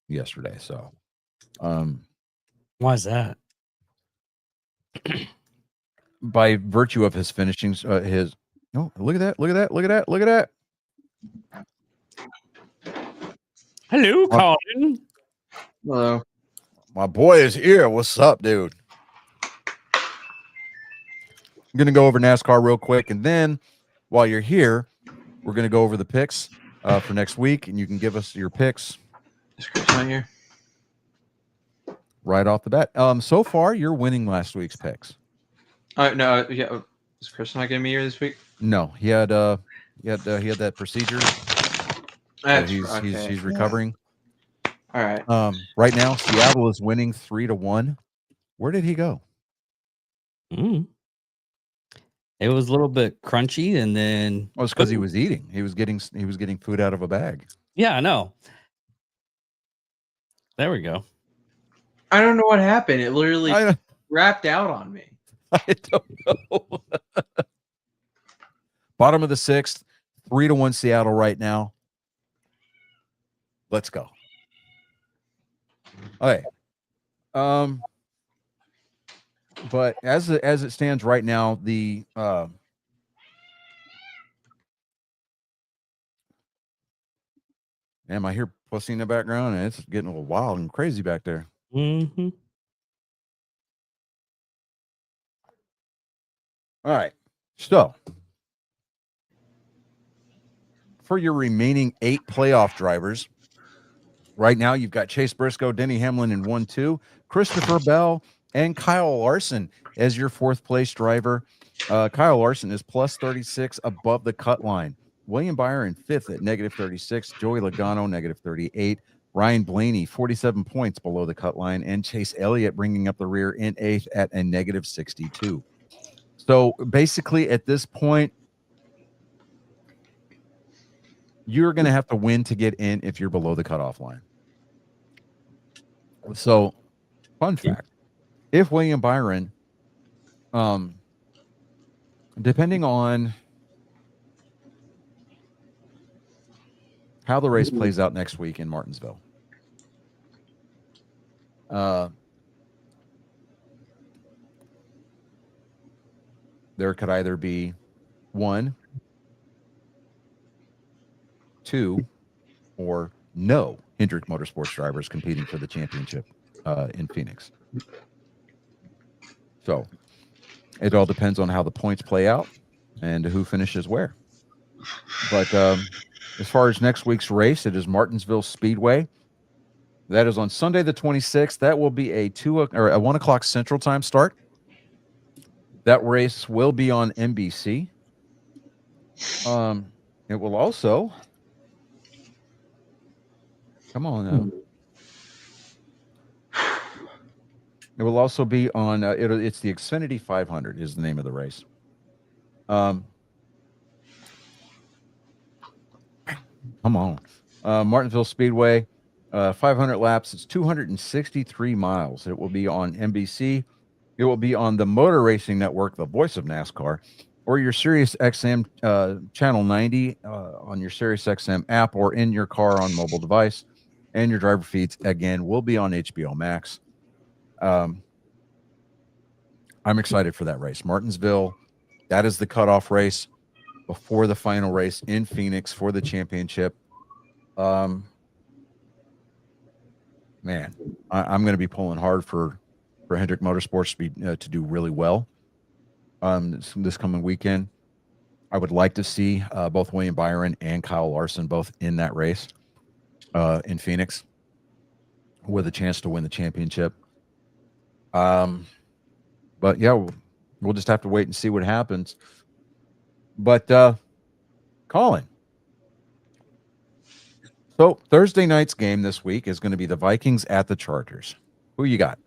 yesterday. So, Why is that? By virtue of his finishings, look at that. Hello, Colin. Hello. My boy is here. What's up, dude? I'm going to go over NASCAR real quick. And then while you're here, we're going to go over the picks for next week. And you can give us your picks. Is Chris not here? Right off the bat. So far, you're winning last week's picks. No, yeah. Is Chris not going to be here this week? No, he had that procedure. He's recovering. All right. Right now, Seattle is winning 3-1 Where did he go? Mm. It was a little bit crunchy, and then Oh, it's because he was eating. He was getting food out of a bag. yeah, I know. There we go. I don't know what happened. It literally I wrapped out on me. don't know. Bottom of the 6th, 3-1 Seattle right now. Let's go. Okay. But as it stands right now, the I hear pussy in the background, and it's getting a little wild and crazy back there. Mm-hmm. All right. So for your remaining 8 playoff drivers, right now you've got Chase Briscoe, Denny Hamlin in 1-2, Christopher Bell, and Kyle Larson as your 4th place driver. Kyle Larson is plus 36 above the cut line. William Byron 5th at negative 36. Joey Logano negative 38. Ryan Blaney 47 points below the cut line, and Chase Elliott bringing up the rear in 8th at a negative 62. So basically, at this point, you're going to have to win to get in if you're below the cutoff line. So, fun fact: if William Byron, depending on how the race plays out next week in Martinsville, there could either be 1, 2, or no Hendrick Motorsports drivers competing for the championship in Phoenix. So it all depends on how the points play out and who finishes where. But as far as next week's race, it is Martinsville Speedway. That is on Sunday the 26th. That will be a 1 o'clock Central Time start. That race will be on NBC. It will also come on now. It will also be on. It's the Xfinity 500 is the name of the race. Come on, Martinsville Speedway, 500 laps. It's 263 miles. It will be on NBC. It will be on the Motor Racing Network, the voice of NASCAR, or your Sirius XM channel 90 on your Sirius XM app or in your car on mobile device. And your driver feeds again will be on HBO Max. I'm excited for that race, Martinsville. That is the cutoff race before the final race in Phoenix for the championship. Man, I'm going to be pulling hard for Hendrick Motorsports to do really well this coming weekend. I would like to see both William Byron and Kyle Larson both in that race in Phoenix with a chance to win the championship. But yeah, we'll just have to wait and see what happens. But Colin, so Thursday night's game this week is going to be the Vikings at the Chargers. Who you got?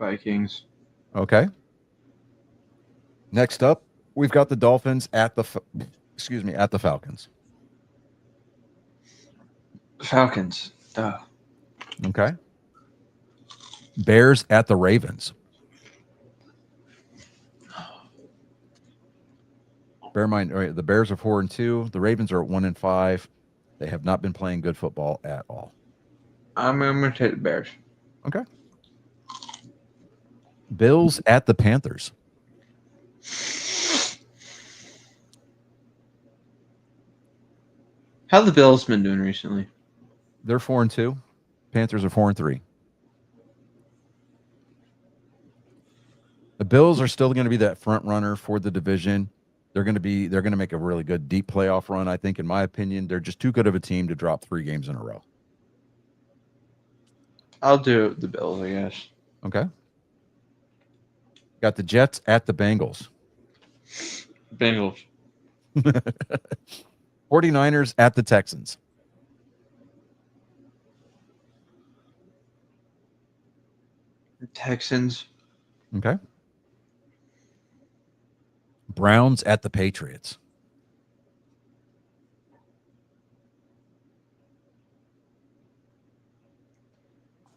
Vikings. Okay. Next up, we've got the Dolphins at the Falcons. Falcons. Duh. Okay. Bears at the Ravens. Bear in mind, the Bears are 4-2. The Ravens are at 1-5. They have not been playing good football at all. I'm going to take the Bears. Okay. Bills at the Panthers. How the Bills been doing recently? They're 4-2. Panthers are 4-3. The Bills are still going to be that front runner for the division. They're going to make a really good deep playoff run. I think, in my opinion, they're just too good of a team to drop 3 games in a row. I'll do the Bills, I guess. Okay. Got the Jets at the Bengals. Bengals. 49ers at the Texans. Texans. Okay. Browns at the Patriots.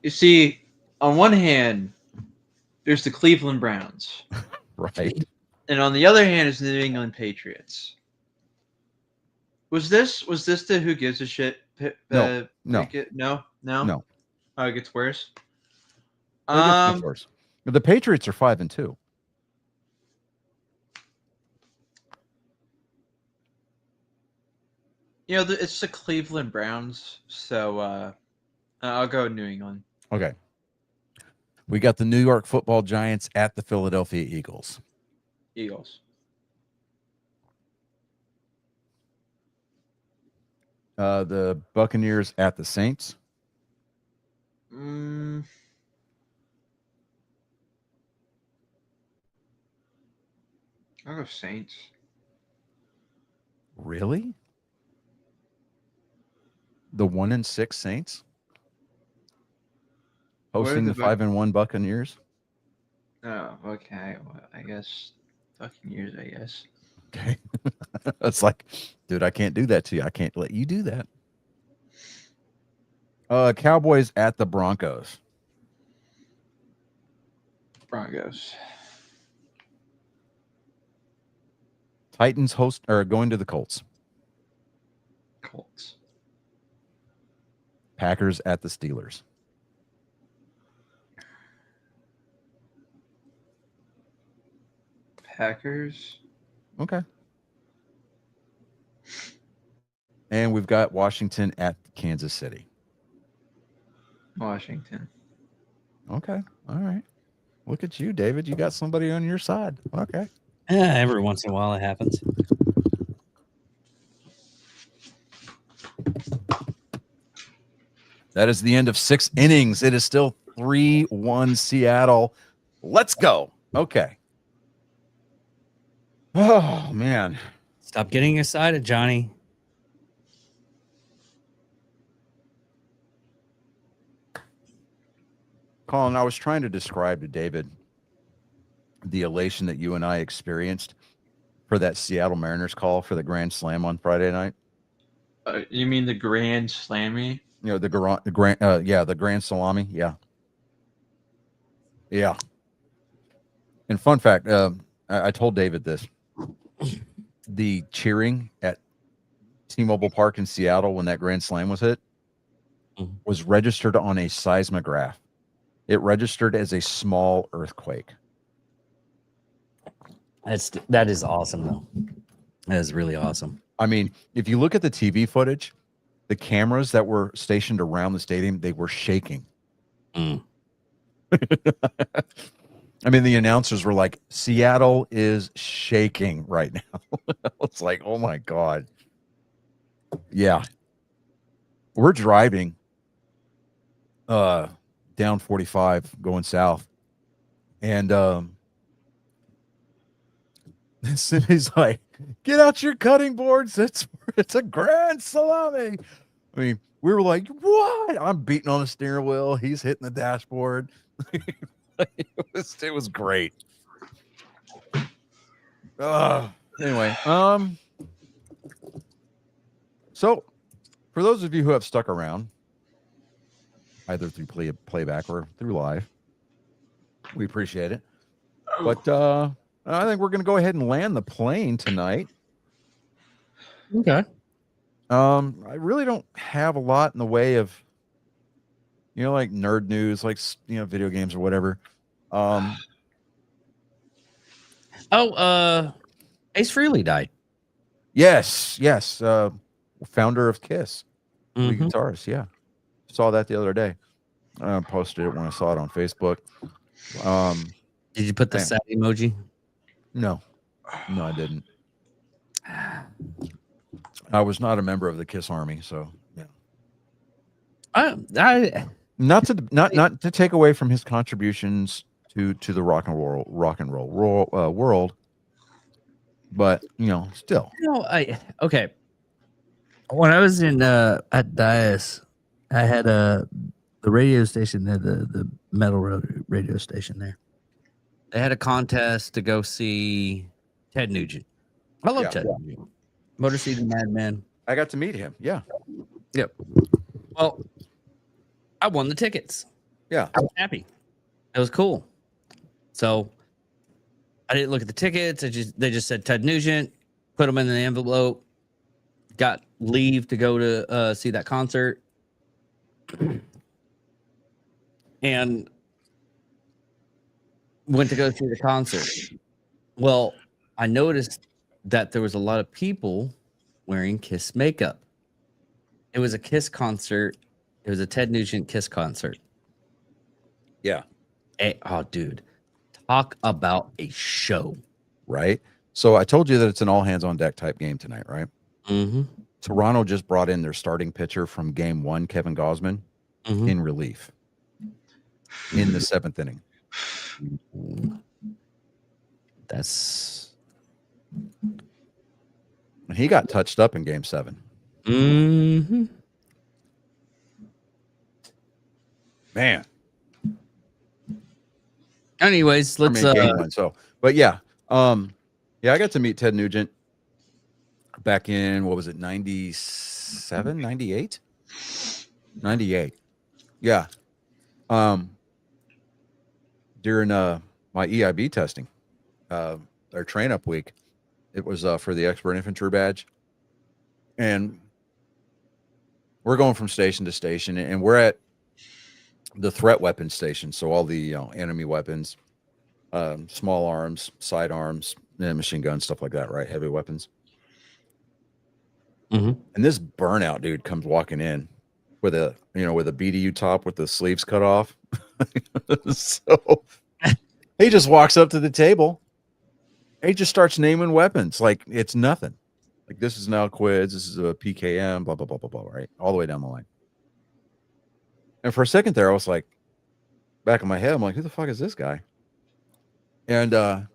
You see, on one hand, there's the Cleveland Browns, Right. and on the other hand is the New England Patriots. Was this the Who Gives a Shit? No. No. No. Oh, it gets worse. It gets much worse. The Patriots are 5-2. It's the Cleveland Browns, so I'll go New England. Okay. We got the New York Football Giants at the Philadelphia Eagles. Eagles. The Buccaneers at the Saints. I'll go Saints. Really? The 1-6 Saints hosting the 5-1 Buccaneers. Oh, okay. Well, I guess Buccaneers. I guess. Okay. It's like, dude, I can't do that to you. I can't let you do that. Cowboys at the Broncos. Broncos. Titans going to the Colts. Colts. Packers at the Steelers. Packers. Okay. And we've got Washington at Kansas City. Washington. Okay. All right. Look at you, David. You got somebody on your side. Okay. Yeah, every once in a while it happens. That is the end of 6 innings. It is still 3-1 Seattle. Let's go. Okay. Oh, man. Stop getting excited, Johnny. Colin, I was trying to describe to David the elation that you and I experienced for that Seattle Mariners call for the Grand Slam on Friday night. You mean the Grand Slammy? You know, the Grand Salami. Yeah. Yeah. And fun fact, I told David this. The cheering at T-Mobile Park in Seattle when that Grand Slam was hit was registered on a seismograph. It registered as a small earthquake. That is awesome, though. That is really awesome. I mean, if you look at the TV footage, the cameras that were stationed around the stadium, they were shaking. I mean, the announcers were like, Seattle is shaking right now. It's like, oh my God. Yeah. We're driving down 45 going south. And Cindy's like, get out your cutting boards. It's a Grand Salami. I mean, we were like, what? I'm beating on the steering wheel. He's hitting the dashboard. It was great. Anyway, so for those of you who have stuck around, either through playback or through live, we appreciate it. But I think we're going to go ahead and land the plane tonight. Okay. I really don't have a lot in the way of, like nerd news, like, video games or whatever. Ace Frehley died. Yes. Founder of Kiss, lead guitarist. Yeah. Saw that the other day. I posted it when I saw it on Facebook. Did you put the sad emoji? No, I didn't. I was not a member of the Kiss Army, so yeah. Not to take away from his contributions to the rock and roll world, but still. Okay. When I was in at Dias, I had The radio station there, the metal radio station there. They had a contest to go see Ted Nugent. I love Yeah. Ted Nugent. Motor City Madman. I got to meet him. Yeah. Yep. Well, I won the tickets. Yeah. I was happy. It was cool. So I didn't look at the tickets. They just said Ted Nugent, put them in the envelope, got leave to go to see that concert. And went to go see the concert. Well, I noticed that there was a lot of people wearing Kiss makeup. It was a Kiss concert. It was a Ted Nugent Kiss concert. Yeah. Oh, dude. Talk about a show. Right. So I told you that it's an all hands on deck type game tonight, right? Mm-hmm. Toronto just brought in their starting pitcher from game 1, Kevin Gausman, in relief in the 7th inning. That's. And he got touched up in game 7. Mm-hmm. Man. Anyways, let's game 1, so but yeah. Yeah, I got to meet Ted Nugent back in, what was it, 97, 98? 98. Yeah. During my EIB testing, our train up week, it was for the expert infantry badge. And we're going from station to station, and we're at the threat weapon station. So all the enemy weapons, small arms, side arms, machine guns, stuff like that, right? Heavy weapons. Mm-hmm. And this burnout dude comes walking in with a BDU top with the sleeves cut off. So he just walks up to the table. He just starts naming weapons like it's nothing. Like, this is an Al-Quids, this is a PKM, blah, blah, blah, blah, blah, right? All the way down the line. And for a second there, I was like, back in my head, I'm like, who the fuck is this guy? And then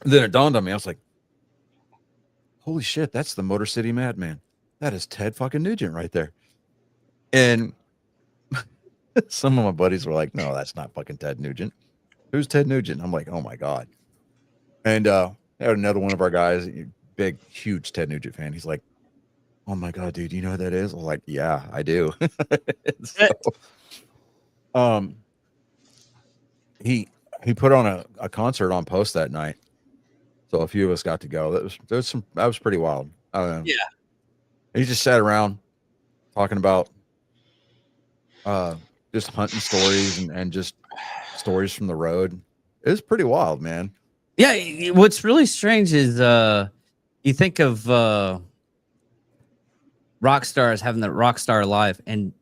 it dawned on me. I was like, holy shit, that's the Motor City Madman. That is Ted fucking Nugent right there. And some of my buddies were like, no, that's not fucking Ted Nugent. Who's Ted Nugent? I'm like, oh my God. And I had another one of our guys, big, huge Ted Nugent fan. He's like, oh my God, dude, you know who that is? I was like, yeah, I do. So, he put on a concert on Post that night. So a few of us got to go. That was pretty wild. Yeah. He just sat around talking about just hunting stories and just stories from the road. It was pretty wild, man. Yeah, what's really strange is you think of rock stars having the rock star life, and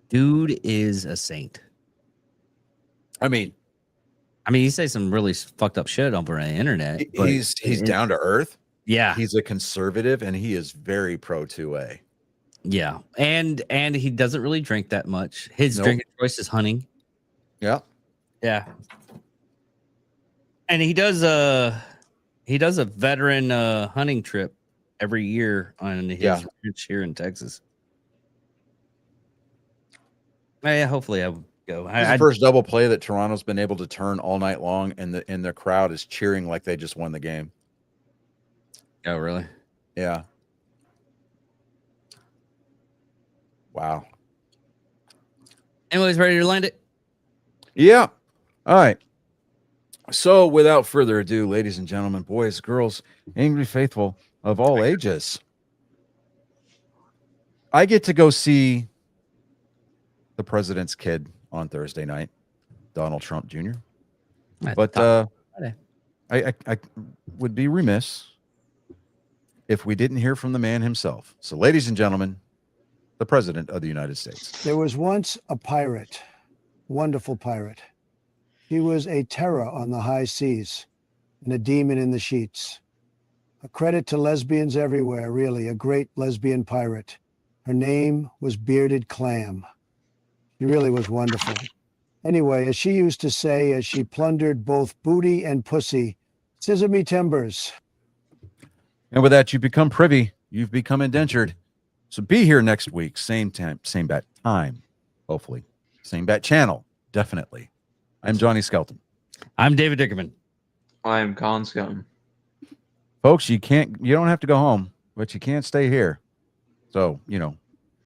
dude is a saint. I mean, you say some really fucked up shit over the internet. He's down to earth. Yeah, he's a conservative, and he is very pro 2A. Yeah, and he doesn't really drink that much. His drinking choice is hunting. Yeah, yeah. And he does a veteran hunting trip every year on his ranch here in Texas. Yeah, hopefully I will go. It's the first double play that Toronto's been able to turn all night long, and the crowd is cheering like they just won the game. Oh, really? Yeah. Wow. Anyways, ready to land it? Yeah. All right. So without further ado, ladies and gentlemen, boys, girls, angry faithful of all ages, I get to go see the president's kid on Thursday night, Donald Trump Jr. But I would be remiss if we didn't hear from the man himself. So, ladies and gentlemen, the President of the United States. There was once a pirate, wonderful pirate. He was a terror on the high seas and a demon in the sheets. A credit to lesbians everywhere, really, a great lesbian pirate. Her name was Bearded Clam. She really was wonderful. Anyway, as she used to say, as she plundered both booty and pussy, scissor me timbers. And with that, you become privy. You've become indentured. So be here next week, same time, same bat time, hopefully. Same bat channel, definitely. I'm Johnny Skelton. I'm David Dickerman. I am Colin Skelton. Folks, you don't have to go home, but you can't stay here. So,